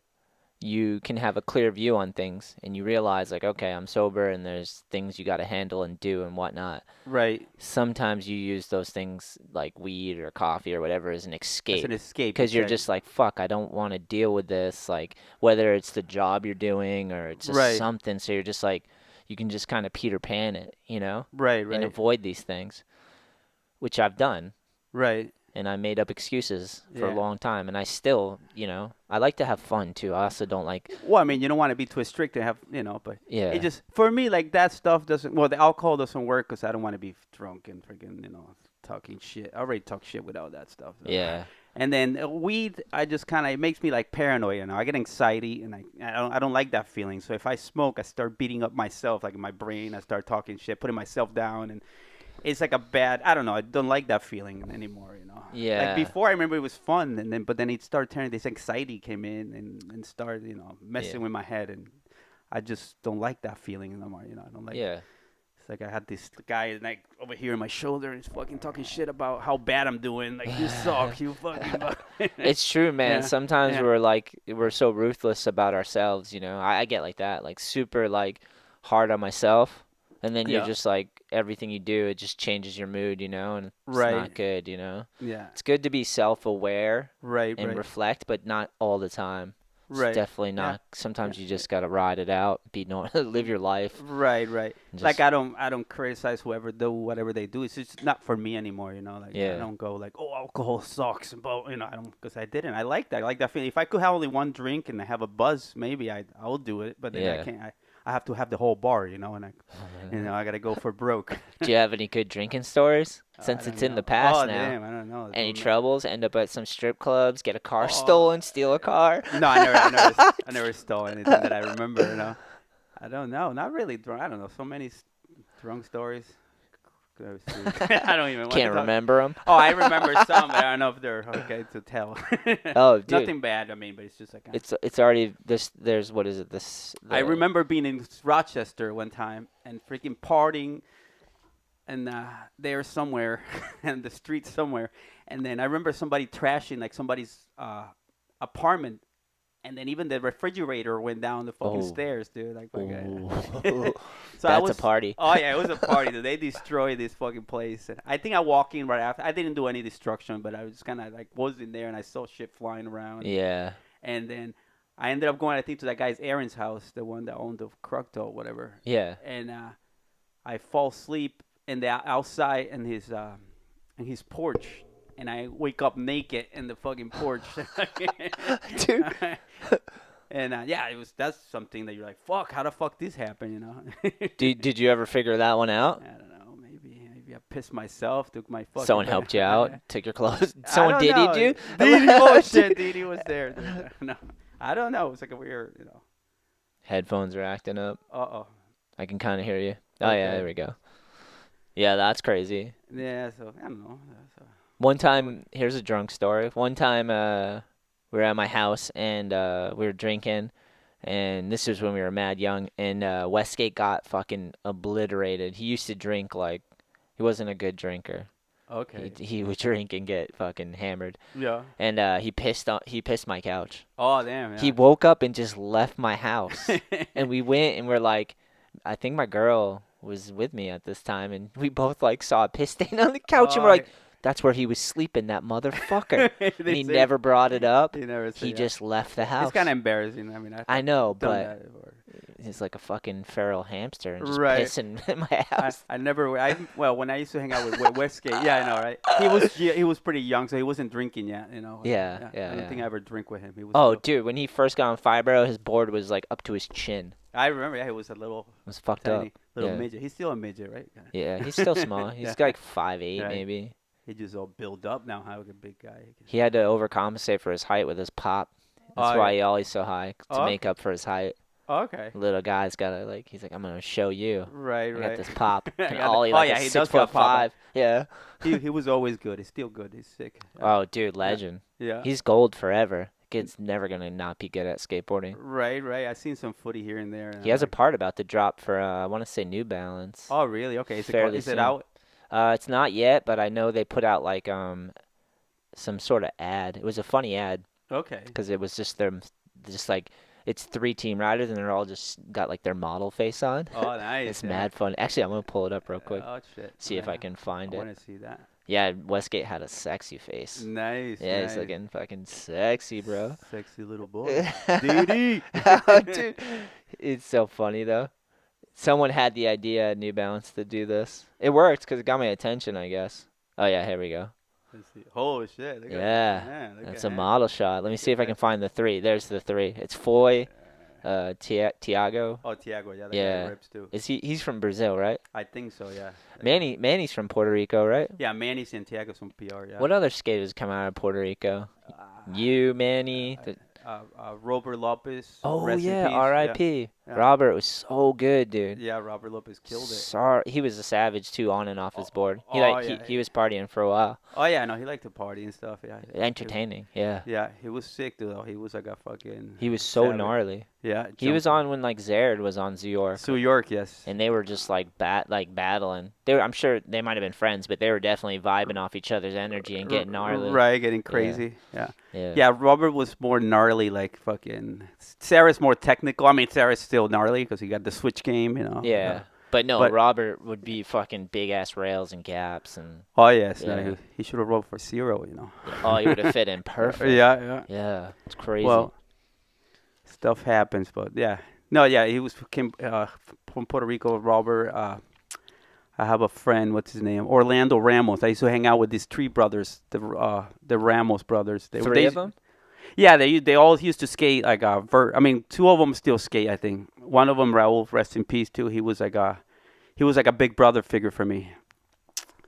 you can have a clear view on things and you realize like okay, I'm sober and there's things you got to handle and do and whatnot. Right. Sometimes you use those things like weed or coffee or whatever as an As an escape escape, because you're exactly. just like fuck, I don't want to deal with this, like whether it's the job you're doing or it's just Right. something, so you're just like you can just kind of Peter Pan it, Right. and Right. avoid these things, which I've done. Right. And I made up excuses for a Yeah. long time, and I still, I like to have fun too. I also don't like, Well, I mean, you don't want to be too strict and have, but it yeah, just, for me, like that stuff doesn't, well, the alcohol doesn't work because I don't want to be drunk and freaking, talking shit. I already talk shit without that stuff. So. yeah, And then weed, I just kind of, it makes me like paranoid, I get anxiety and I don't like that feeling. So if I smoke, I start beating up myself, like in my brain, I start talking shit, putting myself down, and it's like a bad, I don't know, I don't like that feeling anymore. Like yeah, before, I remember it was fun, and then but then it started turning, this anxiety came in and started yeah, messing with my head, and I just don't like that feeling anymore. I don't like. yeah, It's like I had this guy like over here on my shoulder, and he's fucking talking shit about how bad I'm doing. Like, you suck, you fucking. It's true, man. Yeah, Sometimes yeah, we're so ruthless about ourselves, I get like that, like super like hard on myself, and then you're yeah. just like everything you do, it just changes your mood, and it's Right. not good, Yeah. It's good to be self-aware Right. and Right. reflect, but not all the time. It's Right. definitely Yeah. not. Sometimes you Yeah. just gotta ride it out, live your life, Right, right. and Like just I don't criticize whoever do whatever they do. It's just not for me anymore. Like I yeah, don't go like, oh, alcohol sucks, but I don't, because I didn't. I like that. I like that feeling. If I could have only one drink and I have a buzz, maybe I'll do it. But then I yeah. can't. I have to have the whole bar, and I gotta go for broke. Do you have any good drinking stories? I Since don't it's in the know. past Oh now. damn, I don't know. Any Don't know. troubles? End up at some strip clubs, get a car Oh stolen, steal a car? no, I never stole anything that I remember. I don't know. Not really drunk. I don't know. So many drunk stories. I don't even want Can't to talk. remember them. Oh, I remember some, but I don't know if they're okay to tell. Oh, dude. Nothing bad, I mean, but it's just like... It's already there's what is it I remember being in Rochester one time and freaking partying and there somewhere in the street somewhere, and then I remember somebody trashing like somebody's apartment, and then even the refrigerator went down the fucking stairs, dude. Like, so that's a party. Oh yeah, it was a party. Dude. They destroyed this fucking place. And I think I walked in right after. I didn't do any destruction, but I was kind of like was in there and I saw shit flying around. Yeah. And then I ended up going, I think, to that guy's Aaron's house, the one that owned the Krukto or whatever. Yeah. And I fall asleep in the outside in his porch, and I wake up naked in the fucking porch. Dude. And that's something that you're like, fuck, how the fuck this happened, you know? Did you ever figure that one out? I don't know, maybe I pissed myself, took my fucking... Someone helped you out, took your clothes. Someone Diddy'd you? Diddy, oh shit, Diddy was there. Dude. No, I don't know. It was like a weird, you know. Headphones are acting up. Uh-oh. I can kind of hear you. Oh Okay. yeah, there we go. Yeah, that's crazy. Yeah, so I don't know. One time, here's a drunk story. One time, we were at my house and we were drinking, and this was when we were mad young. And Westgate got fucking obliterated. He used to drink like he wasn't a good drinker. Okay. He would drink and get fucking hammered. Yeah. And he pissed my couch. Oh damn. Yeah. He woke up and just left my house. And we went and we're like, I think my girl was with me at this time, and we both like saw a piss stain on the couch, and we're like, that's where he was sleeping, that motherfucker. And he never brought it up. He just left the house. It's kind of embarrassing. I mean, I know, but he's like a fucking feral hamster and just pissing in my house. Well, when I used to hang out with Westgate, yeah, I know, right? He was pretty young, so he wasn't drinking yet, you know. Yeah. I don't think I ever drink with him. He was dude, when he first got on Fibro, his board was like up to his chin. I remember, yeah, he was a little... It was fucked tiny, up. Little midget. He's still a midget, right? Yeah, he's still small. He's like 5'8", maybe. He just all built up now, how a big guy. He had to overcompensate for his height with his pop. That's why he always so high, to make up for his height. Okay. Little guy's gotta he's like, I'm gonna show you. Right. I got this pop. He he's 6'5". Yeah. He was always good. He's still good. He's sick. Oh, dude, legend. Yeah. He's gold forever. Kid's never gonna not be good at skateboarding. Right. I've seen some footy here and there. He has a part about to drop for I want to say New Balance. Oh, really? Okay. Is it out? It's not yet, but I know they put out like some sort of ad. It was a funny ad. Okay. Because it was just them, just like it's 3 team riders and they're all just got like their model face on. Oh, nice. It's mad fun. Actually, I'm gonna pull it up real quick. Oh shit. See if I can find it. I want to see that. Yeah, Westgate had a sexy face. Nice. Yeah, he's looking fucking sexy, bro. Sexy little boy. Diddy. Dude, it's so funny though. Someone had the idea at New Balance to do this. It worked because it got my attention, I guess. Oh yeah, here we go. Let's see. Oh shit. That's a model shot. Let me see if I can find the 3. There's the 3. It's Foy, Tiago. Oh, Tiago. Yeah. That Yeah. guy rips too. Is he's from Brazil, right? I think so. Yeah. Manny's from Puerto Rico, right? Yeah, Manny's and Tiago's from PR. Yeah. What other skaters come out of Puerto Rico? You, Manny. Robert Lopez. Oh rest in yeah, peace. R.I.P. Yeah. Robert was so good, dude. Yeah, Robert Lopez killed it. Sorry, he was a savage too, on and off his board. He was partying for a while. Oh yeah, no, he liked to party and stuff. Yeah. Entertaining, yeah. Yeah, he was sick though. He was like a fucking... He was so savage. gnarly. Yeah. He was on when like Zared was on Zoo York. Zoo York, yes. And they were just like battling. I'm sure they might have been friends, but they were definitely vibing off each other's energy and getting gnarly. Right, getting crazy. Yeah. Yeah, Robert was more gnarly, like fucking... Sarah's more technical. I mean, Sarah's still gnarly because he got the switch game, you know. Yeah. But Robert would be fucking big-ass rails and gaps. And oh, yes. Yeah. No, he should have rolled for 0, you know. Oh, he would have fit in perfect. Yeah. Yeah, it's crazy. Well, stuff happens, but yeah. No, yeah, he came from Puerto Rico, Robert. I have a friend, what's his name? Orlando Ramos. I used to hang out with these 3 brothers, the Ramos brothers. 3 of them? Yeah, they all used to skate like 2 of them still skate, I think. One of them, Raul, rest in peace too. He was like a big brother figure for me.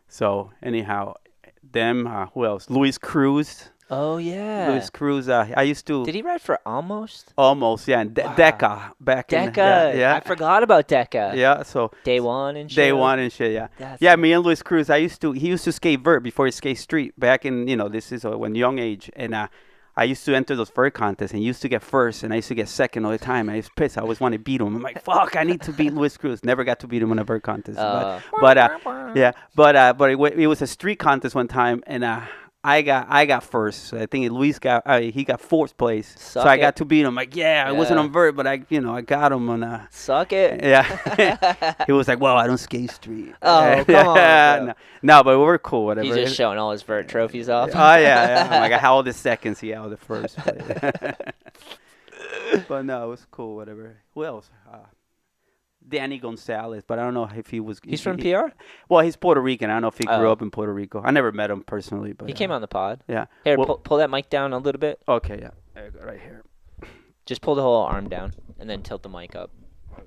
So anyhow, them who else? Luis Cruz. Oh yeah. Luis Cruz. I used to Did he ride for Almost? almost, yeah, and Wow. Deca back in, Deca. yeah, I forgot about Deca. yeah. So Day one and day shit. one and shit, yeah. That's Yeah, me and Luis Cruz, he used to skate vert before he skate street back in, this is when young age. And I used to enter those vert contests and he used to get first and I used to get second all the time. And I was pissed. I always wanted to beat him. I'm like, fuck, I need to beat Luis Cruz. Never got to beat him in a vert contest. But it was a street contest one time and I got first. So I think he got fourth place. So Suck I it. got to beat him. Like, yeah, I wasn't Yeah. on vert, but I got him on Suck it. yeah. He was like, well, I don't skate street. Oh, come on, bro. No, but we're cool, whatever. He's just showing all his vert trophies off. Oh, yeah. I'm like, I held the seconds, he held the first. But no, it was cool, whatever. Who else? Danny Gonzalez, but I don't know if he was. He's from PR? Well, he's Puerto Rican. I don't know if he grew Oh. up in Puerto Rico. I never met him personally, but He came on the pod. Yeah. Here, Well- pull that mic down a little bit. Okay, yeah. There you go, right here. Just pull the whole arm down and then tilt the mic up. Okay.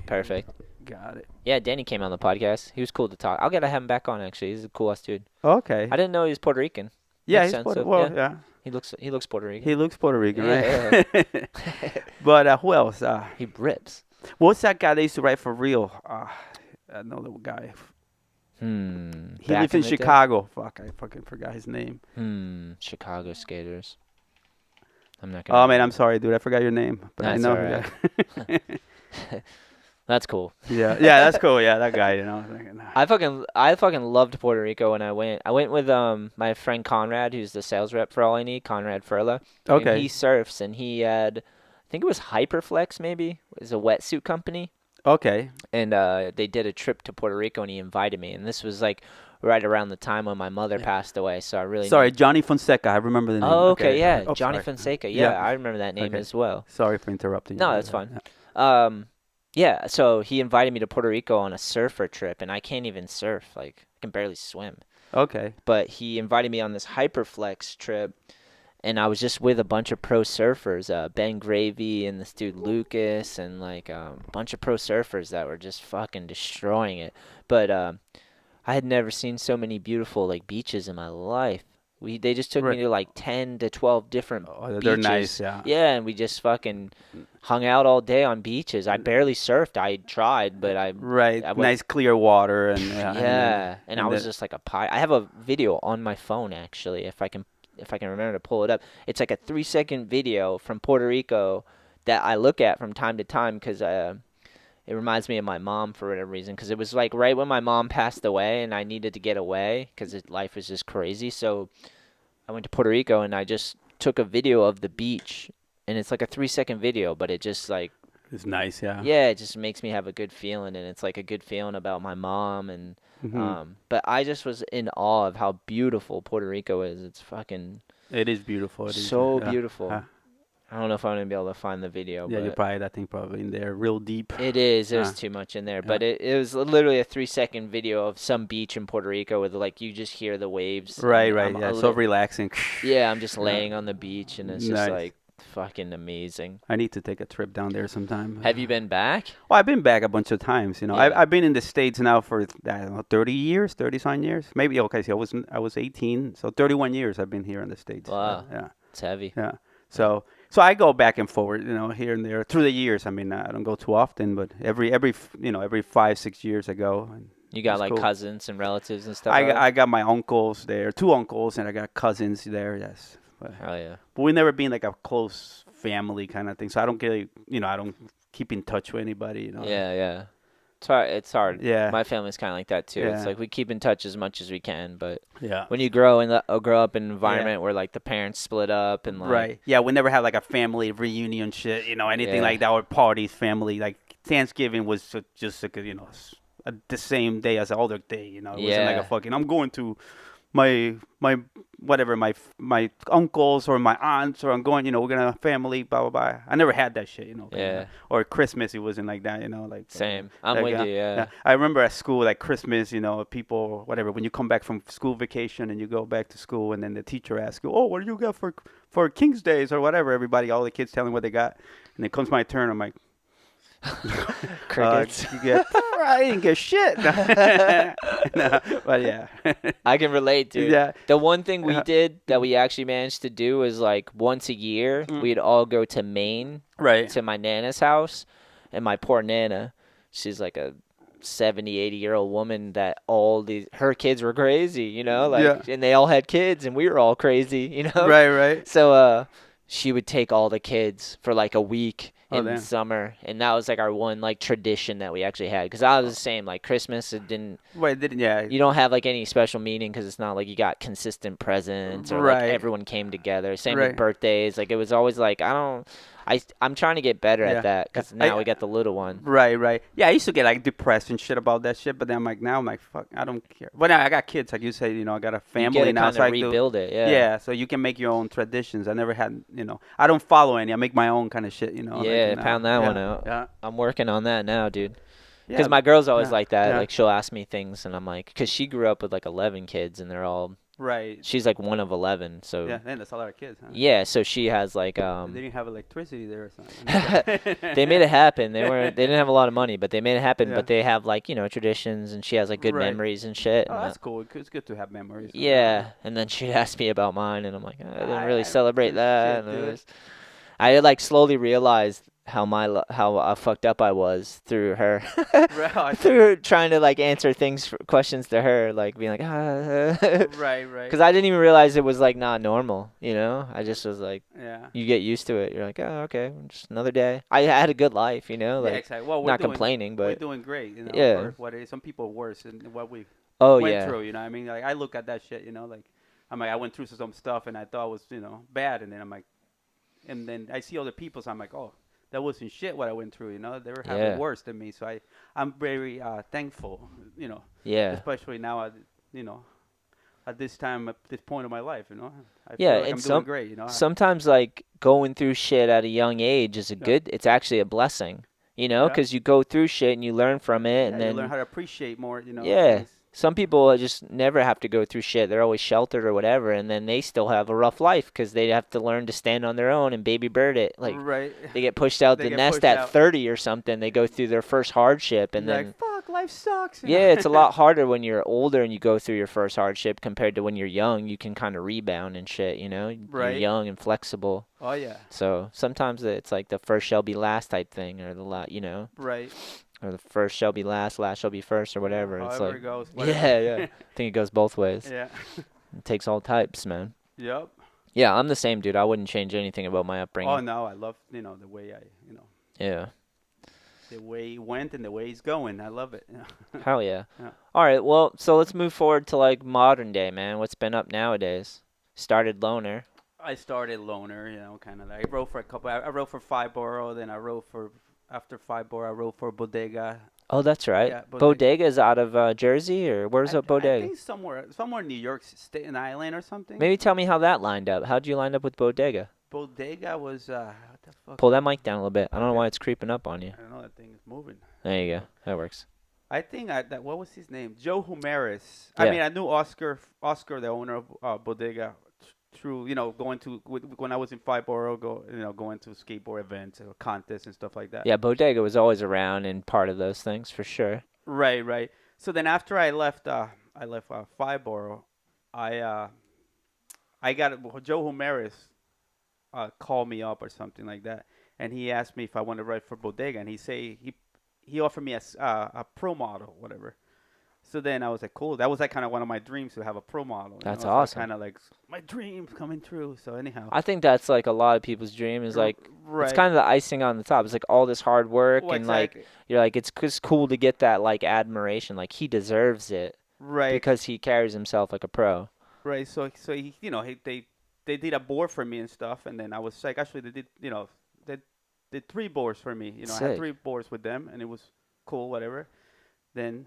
Perfect. Got it. Yeah, Danny came on the podcast. He was cool to talk. I'll get to have him back on, actually. He's a cool ass dude. Okay. I didn't know he was Puerto Rican. Yeah, Makes he's sense, Puerto. so, Well, yeah. yeah. He looks Puerto Rican. He looks Puerto Rican, Yeah, right? But who else? He rips. What's that guy that used to write for Real? Another guy. He Back lives in the day? Chicago. Fuck, I fucking forgot his name. Chicago skaters. I'm not Oh gonna. man, I'm sorry, dude. I forgot your name. But That's I know. alright. That's cool. Yeah, yeah, that's cool. Yeah, that guy. I fucking loved Puerto Rico when I went. I went with my friend Conrad, who's the sales rep for All I Need, Conrad Furla. And Okay. he surfs, and he had, I think it was Hyperflex, maybe. It was a wetsuit company, Okay. and they did a trip to Puerto Rico, and he invited me. And this was like right around the time when my mother passed away, so I really. Sorry, Johnny Fonseca. I remember the name. Oh, okay, yeah, Oh, Johnny sorry. Fonseca. Yeah, Yeah. I remember that name Okay. as well. Sorry for interrupting you. No, that's fine. Yeah, so he invited me to Puerto Rico on a surfer trip, and I can't even surf. Like, I can barely swim. Okay. But he invited me on this Hyperflex trip, and I was just with a bunch of pro surfers, Ben Gravy and this dude Lucas, and like a bunch of pro surfers that were just fucking destroying it. But I had never seen so many beautiful like beaches in my life. They just took me Right. to like 10 to 12 different Oh, beaches. they're nice, yeah. Yeah, and we just fucking hung out all day on beaches. I barely surfed. I tried, but Right. I went- Nice clear water and yeah, and I was then- just like a pie. I have a video on my phone actually, if I can remember to pull it up. It's like a 3-second video from Puerto Rico that I look at from time to time because it reminds me of my mom for whatever reason. Because it was like right when my mom passed away, and I needed to get away because life was just crazy. So I went to Puerto Rico and I just took a video of the beach, and it's like a 3-second video, but it just like. It's nice, yeah. Yeah, it just makes me have a good feeling, and it's like a good feeling about my mom, and Mhm. but I just was in awe of how beautiful Puerto Rico is. It's fucking It is beautiful. It is, so yeah. beautiful. I don't know if I'm gonna be able to find the video, Yeah, you're but probably that thing probably in there, real deep. it is. There's Yeah. too much in there, but it was literally a 3-second video of some beach in Puerto Rico with like you just hear the waves. Right, and right. I'm Yeah, a so li- relaxing. yeah, I'm just laying on the beach, and it's just Nice. like fucking amazing. I need to take a trip down there sometime. Have you been back? Well, I've been back a bunch of times. Yeah. I've been in the States now for, I don't know, 30 years, 30-some years. Maybe, okay, see, I was 18, so 31 years I've been here in the States. Wow. Yeah. It's heavy. Yeah. So I go back and forward, here and there through the years. I mean, I don't go too often, but every 5-6 years I go. And You got it's like cool. cousins and relatives and stuff. I got my uncles there, 2 uncles, and I got cousins there. Yes. But Oh yeah. we've never been like a close family kind of thing. So I don't get, I don't keep in touch with anybody. Yeah, yeah. It's hard. It's hard. Yeah. My family's kind of like that too. It's Yeah. like we keep in touch as much as we can, but Yeah. when you grow up in an environment where like the parents split up and like Right. Yeah, we never had like a family reunion shit, anything Yeah. like that, or parties, family. Like Thanksgiving was just like, the same day as the other day, It wasn't like Yeah. a fucking, I'm going to my whatever, my uncles or my aunts, or I'm going, we're going to family, blah, blah, blah. I never had that shit, Yeah. Or Christmas, it wasn't like that, like. same. I'm like, with you. Yeah. I remember at school, like Christmas, people, whatever, when you come back from school vacation and you go back to school, and then the teacher asks you, oh, what do you got for King's Days or whatever? Everybody, all the kids telling what they got. And it comes my turn. I'm like, Crickets. you get I didn't get shit. No, but yeah. I can relate, dude. Yeah. The one thing we did that Mhm. we actually managed to do was like once a year, Mm. we'd all go to Maine Right. to my Nana's house. And my poor Nana, she's like a 70, 80-year-old woman that her kids were crazy, Yeah. and they all had kids and we were all crazy, Right. Right. So she would take all the kids for like a week Oh in the damn. summer, and that was like our one like tradition that we actually had, because I was the same, like Christmas, it didn't Wait. Didn't. Yeah. you don't have like any special meaning because it's not like you got consistent presents or like Right. everyone came together. Same with Right. birthdays. Like it was always like I'm trying to get better at Yeah. that Yeah. because now we got the little one. Right, right. Yeah, I used to get like depressed and shit about that shit, but then now I'm like, fuck, I don't care. But now I got kids, like you say, I got a You family gotta now, kind so of I do. rebuild it. Yeah. Yeah, so you can make your own traditions. I never had, I don't follow any. I make my own kind of shit, like Yeah, pound that yeah, one out. yeah, I'm working on that now, dude. yeah, Because my girl's always yeah, like that. yeah. Like she'll ask me things, and I'm like, because she grew up with like 11 kids, and they're all. Right. She's like one of 11, Yeah, so. and that's a lot of kids, huh? Yeah, so she has like They didn't have electricity there or something. they made it happen. They didn't have a lot of money, but they made it happen. Yeah. But they have like traditions, and she has like good Right. memories and shit. Oh, And that's cool. It's good to have memories. yeah, and then she'd ask me about mine, and I'm like, I didn't really I celebrate good that. shit, dude. I had like slowly realized how fucked up I was through her, Right. through trying to like answer questions to her, like being like Right, right. because I didn't even realize it was like not normal. I just was like. Yeah. You get used to it. You're like, oh, okay, just another day. I had a good life, Yeah, like exactly. Well, not complaining, we're but doing great, yeah. for what it is. Some people are worse than what we Oh went yeah, through, I mean, like I look at that shit, like I'm like I went through some stuff and I thought was, bad, and then I'm like, and then I see other people, so I'm like, oh, that wasn't shit what I went through, they were having yeah, worse than me, so I'm very thankful, yeah, especially now, at this time, at this point of my life, I yeah. feel like And I'm doing great, sometimes like going through shit at a young age is a Yeah. good. It's actually a blessing, Yeah. because you go through shit and you learn from it, Yeah, and you learn then how to appreciate more, yeah. things. Some people just never have to go through shit. They're always sheltered or whatever, and then they still have a rough life because they have to learn to stand on their own and baby bird it. Like Right. they get pushed out They the get nest pushed at out. 30 or something. They go through their first hardship, and You're like, then fuck, life sucks. yeah, it's a lot harder when you're older and you go through your first hardship compared to when you're young. You can kind of rebound and shit, You're Right. young and flexible. Oh yeah. So sometimes it's like the first shall be last type thing, or Right. or the first shall be last shall be first, or whatever. It's However like, it goes. yeah, Whatever. yeah. I think it goes both ways. Yeah. It takes all types, man. Yep. Yeah, I'm the same, dude. I wouldn't change anything about my Oh upbringing. no, I love the way Yeah. the way it went and the way he's going. I love it. Hell yeah. Yeah. All right, well, so let's move forward to like modern day, man. What's been up nowadays? Started loner. I started loner, kind of like I wrote for a couple. I wrote for Fibro, then I wrote for after Fibro, I wrote for Bodega. Oh, that's right. Yeah, Bodega is out of Jersey, or where's I Bodega? think somewhere in New York State, an island or something. Maybe tell me how that lined up. How'd you line up with Bodega? Bodega was what the fuck? Pull that mic down a little bit. I don't know Okay. why it's creeping up on you. I don't know, that thing is moving. There you go. That works. I think that what was his name? Joe Humaris. Yeah. I mean, I knew Oscar, the owner of Bodega, through going to when I was in Fibro, going to skateboard events or contests and stuff like that. Yeah, Bodega was always around and part of those things for sure. Right, right. So then after I left Fibro, I got Joe Humaris called me up or something like that, and he asked me if I wanted to write for Bodega, and he offered me a pro model, whatever. So then I was like, cool. That was like kind of one of my dreams to have a pro model. That's So awesome. kind of like my dreams coming true. So anyhow, I think that's like a lot of people's dream is like right. it's kind of the icing on the top. It's like all this hard work Well, and like exactly. you're like it's just cool to get that like admiration. Like he deserves it Right. because he carries himself like a pro. Right. So he, they did a board for me and stuff, and then I was like, actually they did, they did 3 boards for me. I Sick. had 3 boards with them, and it was cool, whatever. Then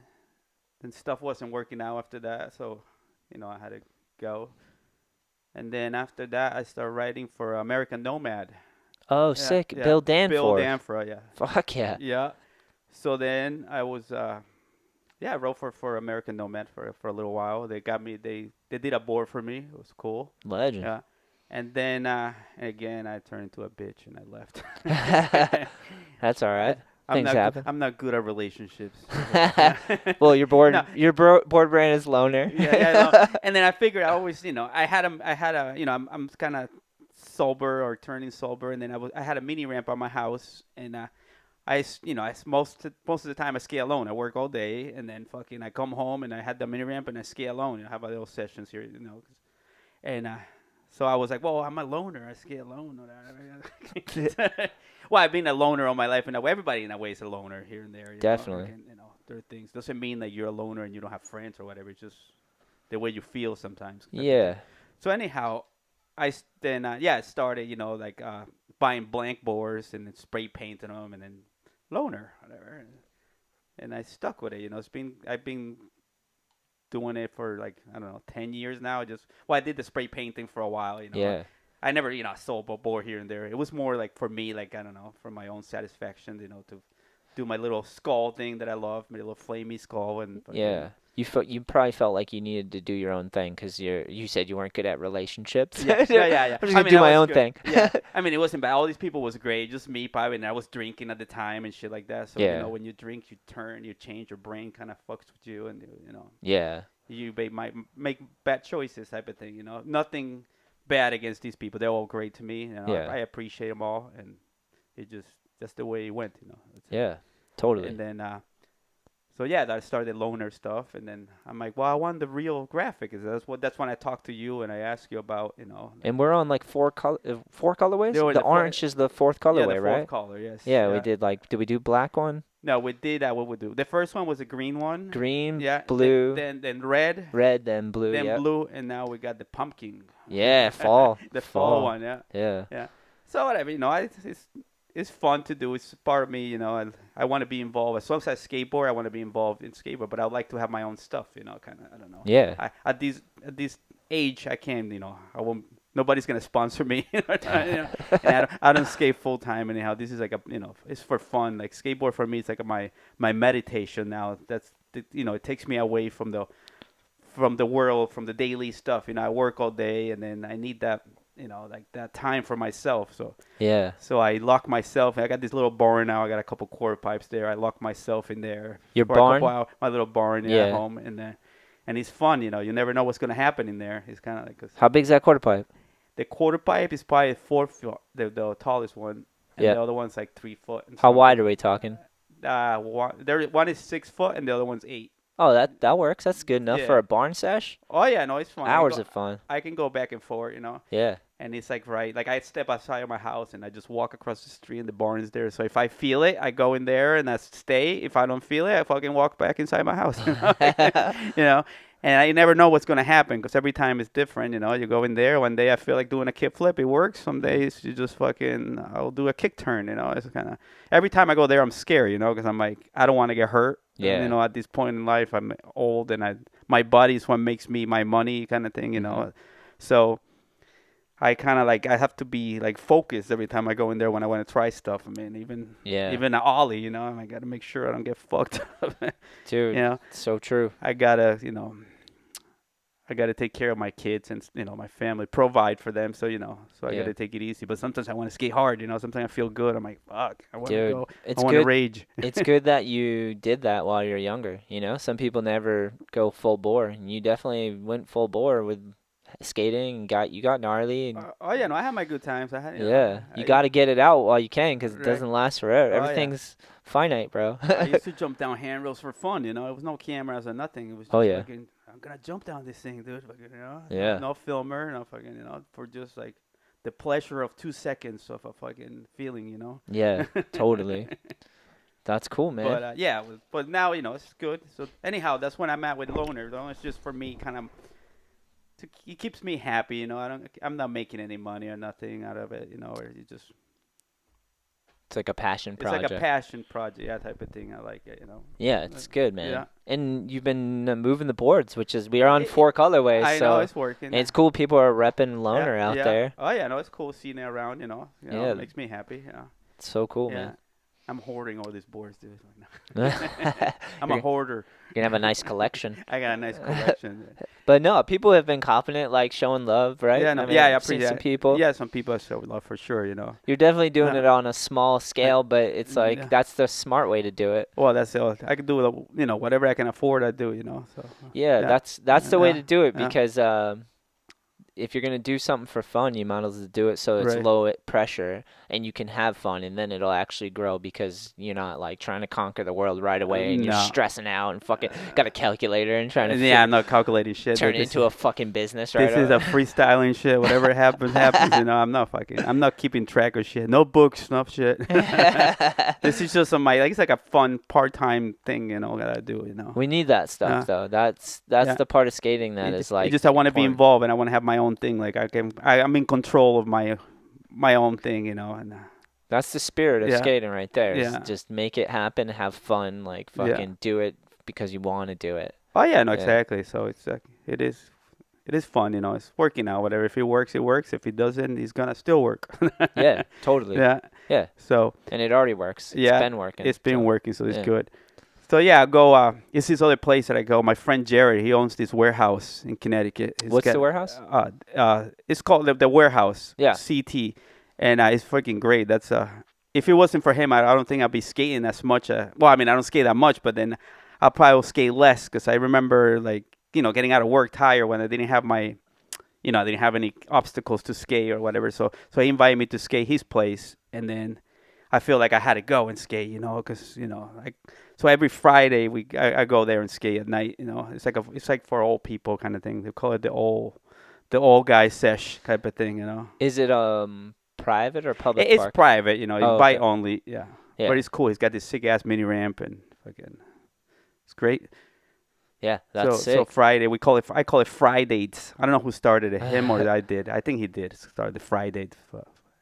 stuff wasn't working out after that, so I had to go. And then after that, I started writing for American Nomad. Oh, Yeah, sick. yeah. Bill Danforth. Bill Danforth, yeah. Fuck yeah. Yeah. So then I was, I wrote for American Nomad for a little while. They got me. They did a board for me. It was cool. Legend. Yeah. And then again, I turned into a bitch and I left. That's all right. I'm Things not good. happen. I'm not good at relationships. Well, your board No, your board brand is loner. yeah, yeah. No. And then I figured I always, I had a, I'm kind of sober or turning sober, and then I had a mini ramp on my house, and most of the time I skate alone. I work all day, and then fucking I come home and I had the mini ramp and I skate alone. I have my little sessions here, and so I was like, well, I'm a loner. I skate alone. Well, I've been a loner all my life, and everybody in a way is a loner here and there. Definitely. There are things. Doesn't mean that you're a loner and you don't have friends or whatever. It's just the way you feel sometimes. Yeah. So anyhow, I started, buying blank boards and then spray painting them, and then loner, whatever. And I stuck with it. I've been doing it for like, I don't know, 10 years now. I did the spray painting for a while. Yeah. I never, sold a board here and there. It was more like for me, like, I don't know, for my own satisfaction, to do my little skull thing that I love, my little flamey skull. And Yeah. You probably felt like you needed to do your own thing because you said you weren't good at relationships. Yeah. I'm just gonna do my own thing. Yeah. I mean, it wasn't bad. All these people was great. Just me, probably. And I was drinking at the time and shit like that. So, Yeah. when you drink, you change. Your brain kind of fucks with you, and Yeah. you might make bad choices, type of thing. Nothing bad against these people. They're all great to me. Yeah. I appreciate them all, and that's the way it went. That's it. Yeah. Totally. And then, I started loner stuff, and then I'm like, well, I want the real graphic. That's when I talked to you and I asked you about, And we're on like four colorways. They were The the orange is the fourth yeah, the colorway, fourth right? color, yes. Yeah, we did did we do black one? No, we did what we do. The first one was a green one. Green, Yeah. blue, Then red. red, then blue. Then Yep. blue, and now we got the pumpkin. Yeah, fall. The fall one, yeah. Yeah. Yeah. So whatever, it's fun to do. It's part of me, I want to be involved. As long as I skateboard, I want to be involved in skateboard, but I would like to have my own stuff, kind of, I don't know. Yeah. At this age, I can't, I won't. Nobody's gonna sponsor me, and I don't skate full time anyhow. This is like it's for fun. Like skateboard for me, it's like my meditation now. It takes me away from the world, from the daily stuff. I work all day, and then I need that, like that time for myself. So Yeah. so I lock myself. I got this little barn now. I got a couple quarter pipes there. I lock myself in there. Your for barn? A couple hours, my little barn Yeah. at home, and it's fun. You never know what's gonna happen in there. It's kind of like How big's that quarter pipe? the quarter pipe is probably 4 foot, the tallest one, and Yeah. the other one's like 3 foot. And How something. wide are we talking? One is 6 foot, and the other one's 8. Oh, that works. That's good enough Yeah. for a barn sesh. Oh yeah, no, it's fun. Hours of fun. I can go back and forth, Yeah. and it's like like I step outside of my house and I just walk across the street and the barn is there. So if I feel it, I go in there and I stay. If I don't feel it, I fucking walk back inside my house. And I never know what's gonna happen because every time it's different. You go in there. One day I feel like doing a kick flip, it works. Some days you just I'll do a kick turn. It's kind of every time I go there, I'm scared. Because I'm like I don't want to get hurt. Yeah. And, at this point in life, I'm old and my body is what makes me my money, kind of thing. Mm-hmm. So I kind of I have to be focused every time I go in there when I want to try stuff. I mean, even an ollie, I got to make sure I don't get fucked up. Dude, so true. I gotta, I gotta take care of my kids and my family, provide for them. So I gotta take it easy. But sometimes I want to skate hard. Sometimes I feel good. I'm like, fuck, I want to go. I want to rage. It's good that you did that while you're younger. Some people never go full bore, and you definitely went full bore with skating and you got gnarly. And I had my good times. You got to get it out while you can because it Right. doesn't last forever. Everything's finite, bro. I used to jump down handrails for fun. It was no cameras or nothing. It was just I'm gonna jump down this thing, dude. Yeah. No filmer, no fucking, for just the pleasure of 2 seconds of a fucking feeling, Yeah, totally. That's cool, man. But but now it's good. So anyhow, that's when I'm at with loner. It's just for me, kind of. It keeps me happy, I'm not making any money or nothing out of it, or you just. It's like a passion project. It's like a passion project, type of thing. I like it, Yeah, it's good, man. Yeah. And you've been moving the boards, which is we are on 4 colorways. I know it's working. And it's cool. People are repping loner out there. Oh yeah, no, it's cool seeing it around. It makes me happy. Yeah. It's so cool, Yeah. man. I'm hoarding all these boards, dude. You're I'm a hoarder. gonna have a nice collection. I got a nice collection. But no, people have been confident, like showing love, right? Yeah, I no, mean, yeah, I've seen some yeah, people. yeah. Some people show love for sure, you know. You're definitely doing Uh, it on a small scale, but it's like yeah. that's the smart way to do it. Well, that's it. I can do it, you know, whatever I can afford, I do, you know. So Yeah, yeah, that's the way yeah, to do it yeah. because if you're gonna do something for fun, you might as well do it so it's Right. low pressure and you can have fun, and then it'll actually grow because you're not like trying to conquer the world right away and you're No. stressing out and fucking got a calculator and trying to Yeah, I'm not calculating shit. turn Dude. it into a fucking business right This is a away. freestyling shit. Whatever happens. You know, I'm not keeping track of shit. No books, no shit. This is just like it's like a fun part-time thing, you know, that I do, you know. We need that stuff though. That's Yeah. the part of skating that is like I want to be important. involved and I want to have my own thing. Like I'm in control of my own thing, you know. And That's the spirit of yeah, skating right there. Is yeah, just make it happen, have fun, like yeah. fucking do it because you want to do it. Oh yeah, no, Yeah. exactly. So it's like it is fun, you know. It's working out. Whatever. If it works, it works. If it doesn't, it's gonna still work. Yeah, totally. Yeah. Yeah. So And it already works. yeah, It's been working. it's been so, working, so it's yeah. good. So yeah, I go. It's this other place that I go. My friend Jared, he owns this warehouse in Connecticut. What's the warehouse? It's called the Warehouse. Yeah. CT, and it's freaking great. That's if it wasn't for him, I don't think I'd be skating as much. Well, I mean, I don't skate that much, but then I probably will skate less because I remember like getting out of work tired when I didn't have my, I didn't have any obstacles to skate or whatever. So he invited me to skate his place, and then I feel like I had to go and skate, because like so every Friday I go there and skate at night. It's like for old people kind of thing. They call it the old guy sesh type of thing. Is it private or public It's park? private, Oh, invite okay. only. Yeah, Yeah. but it's cool. He's got this sick ass mini ramp and fucking, it's great. Yeah, that's So sick. Friday I call it Fridays. I don't know who started it, him or I did. I think he did start the Friday.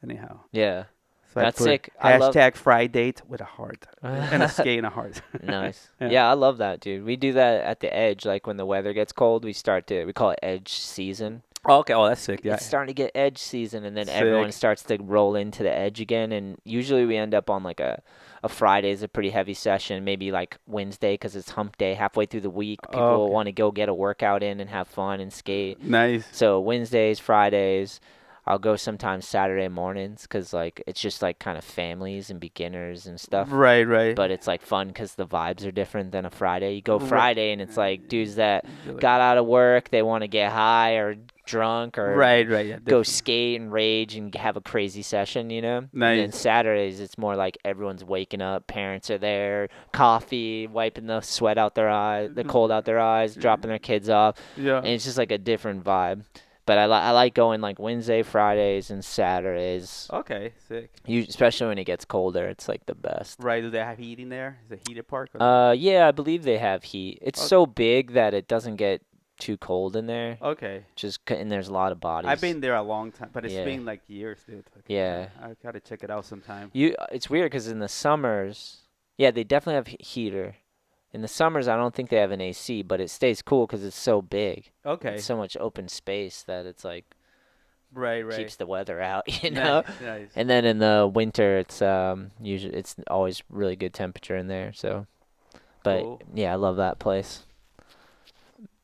Anyhow. Yeah. So That's I put sick. I love- hashtag Friday with a heart and a skate and a heart. Nice. Yeah. Yeah, I love that, dude. We do that at the edge. Like when the weather gets cold, we call it edge season. Oh, okay. Oh, that's sick. Yeah. It's starting to get edge season, and then Sick. everyone starts to roll into the edge again. And usually we end up on like a Friday is a pretty heavy session, maybe like Wednesday because it's hump day halfway through the week. People Okay. want to go get a workout in and have fun and skate. Nice. So Wednesdays, Fridays, I'll go sometimes Saturday mornings because like it's just like kind of families and beginners and stuff. Right. But it's like fun because the vibes are different than a Friday. You go Right. Friday and it's like dudes that You're like- got out of work, they want to get high or drunk or Right. Yeah. go skate and rage and have a crazy session, And then Nice. Saturdays, it's more like everyone's waking up, parents are there, coffee, wiping the sweat out their eyes, the cold out their eyes, dropping their kids off, Yeah. and it's just like a different vibe. But I like going like Wednesday, Fridays, and Saturdays. Okay. Sick. Especially when it gets colder, it's like the best. Right. Do they have heating there? Is it a heated park? Or Yeah, I believe they have heat. It's Okay. so big that it doesn't get too cold in there. Okay. And there's a lot of bodies. I've been there a long time, but it's Yeah. been like years, dude. Like, Yeah. I gotta check it out sometime. It's weird because in the summers, yeah, they definitely have heater. In the summers, I don't think they have an AC, but it stays cool because it's so big. Okay. It's so much open space that it's like Right. keeps the weather out, you know. Nice. And then in the winter, it's usually it's always really good temperature in there. So, but Cool. yeah, I love that place.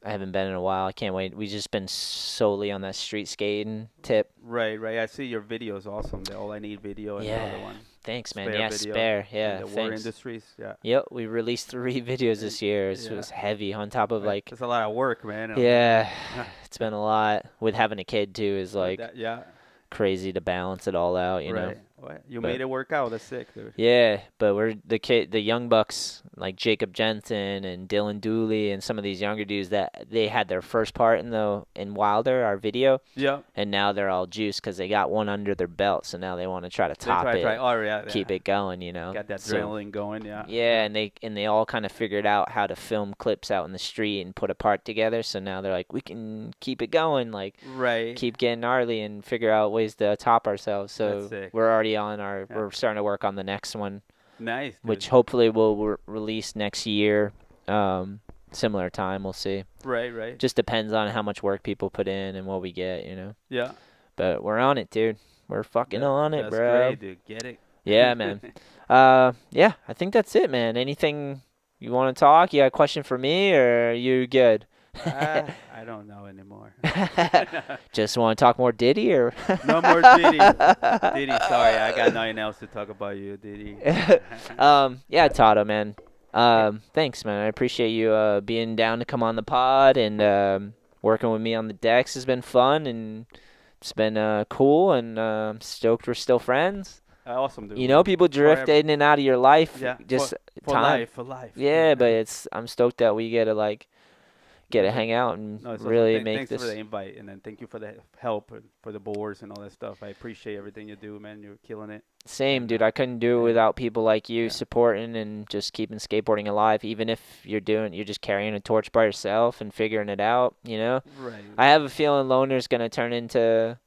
I haven't been in a while. I can't wait. We've just been solely on that street skating tip. Right. I see your videos awesome. The All I Need video and the Yeah. other one. Thanks, man. Spare Yeah, video spare. Yeah, And the War thanks. Industries. Yeah. Yep, we released 3 videos this year. It Yeah. was heavy on top of like, It's a lot of work, man. yeah, Yeah. it's been a lot. With having a kid too is like Yeah. crazy to balance it all out, you know. Right. Well, you But- made it work out. That's sick, dude. Yeah, but we're the young bucks like Jacob Jensen and Dylan Dooley and some of these younger dudes that they had their first part in Wilder, our video, Yeah. and now they're all juiced because they got one under their belt, so now they want to try to top it, Oh, yeah. keep it going, you know. Got that So- adrenaline going. Yeah. Yeah, and they all kind of figured out how to film clips out in the street and put a part together. So now they're like, we can keep it going, like Right. keep getting gnarly and figure out ways to top ourselves. So That's sick. we're already on Yeah. we're starting to work on the next one, Nice. Dude. which hopefully will release next year. Similar time, we'll see. Right. Just depends on how much work people put in and what we get, you know. Yeah. But we're on it, dude. We're fucking on it, That's bro. great, dude. Get it. Yeah, man. Yeah, I think that's it, man. Anything you want to talk? You got a question for me, or you good? I don't know anymore. Just want to talk more Diddy, or? No more Diddy. Diddy, sorry, I got nothing else to talk about you, Diddy. Yeah, Tato, man. Thanks, man. I appreciate you being down to come on the pod, and working with me on the decks has been fun, and it's been cool, and I'm stoked we're still friends. Awesome, dude. You know, people drift Forever. in and out of your life, Yeah, just for time. life, for life. Yeah, but I'm stoked that we get to get to No, hang out and no, it's awesome. really make Thanks for the this. invite, and then thank you for the help and for the boards and all that stuff. I appreciate everything you do, man. You're killing it. Same, And dude. I couldn't do it and without people like you yeah, supporting and just keeping skateboarding alive. Even if you're just carrying a torch by yourself and figuring it out. You know, right. I have a feeling Loner's gonna turn into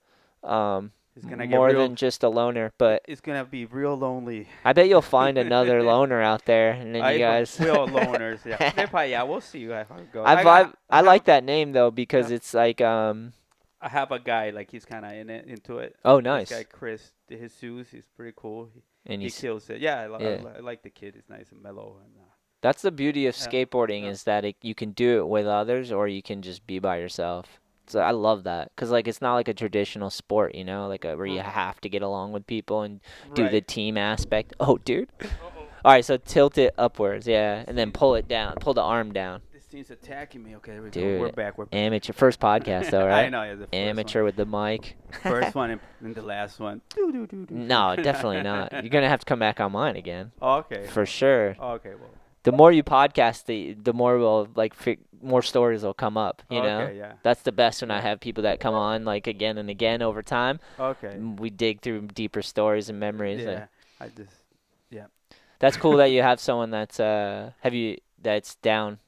It's gonna get more real. than just a loner. But It's gonna be real lonely. I bet you'll find another loner out there, and then you guys. We all loners. Yeah, they probably, yeah. We'll see how it goes. I like that name though because Yeah. it's like I have a guy like he's kind of into it. Oh, This nice. guy Chris Jesus, he's pretty cool. And He he's kills it. Yeah, yeah. I like the kid. He's nice and mellow. And That's the beauty of yeah, skateboarding yeah. is that you can do it with others or you can just be by yourself. So I love that because like it's not like a traditional sport, you know, like where you have to get along with people and do the Right. team aspect. Oh, dude. Uh-oh. All right, so tilt it upwards, yeah, and then pull it down, pull the arm down. This thing's attacking me. Okay, there we go. Dude, We're back. We're back. amateur first podcast though, I right? know. Yeah, the first Amateur with the mic. one. First one and the last one. No, definitely not. You're gonna have to come back on mine again Okay. for sure. Okay. Well. The more you podcast, the more will more stories will come up. You know, Okay. Yeah. that's the best when I Yeah. have people that come on like again and again over time. Okay. We dig through deeper stories and memories. Yeah. I just. Yeah. That's cool that you have someone that's down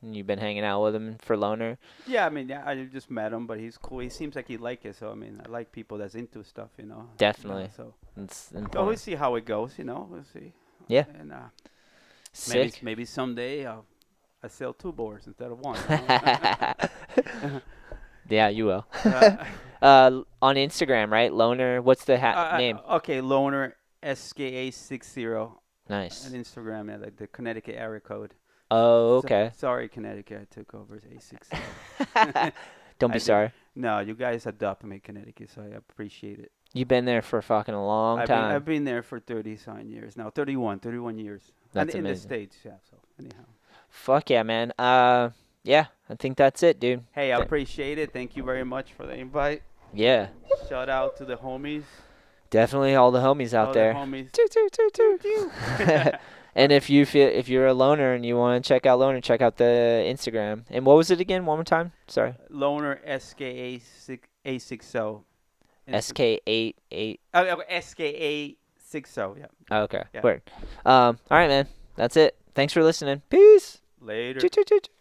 and you've been hanging out with him for Loner. Yeah. I mean, yeah. I just met him, but he's cool. He seems like he like it. So I mean, I like people that's into stuff. You know. Definitely. So. It's We'll important. see how it goes. You know. We'll see. Yeah. And Sick. maybe someday I sell 2 boards instead of 1. Yeah, you will. Uh, On Instagram, right? Loner. What's the name? Okay, Loner SKA60 on Nice. Instagram, yeah, like the Connecticut area code. Oh, okay. Sorry, Connecticut, I took over as A60. Don't be sorry. No, you guys adopted me, Connecticut, so I appreciate it. You've been there for fucking a long time. I've been there for 30-something years now, 31 years. That's in the amazing. States, yeah. So anyhow, Fuck yeah, man. Yeah, I think that's it, dude. hey, I appreciate it. Thank you very much for the invite. Yeah, Shout out to the homies. definitely all the homies out all there. The homies. Toot, toot, toot, toot. And if you're a loner and you want to check out Loner, check out the Instagram. And what was it again? One more time. Sorry. Loner SKA60. SK88. SKA60. Yeah. Oh, okay. Yeah. Word. All right, man. That's it. Thanks for listening. Peace. Later. Choo, choo, choo, choo.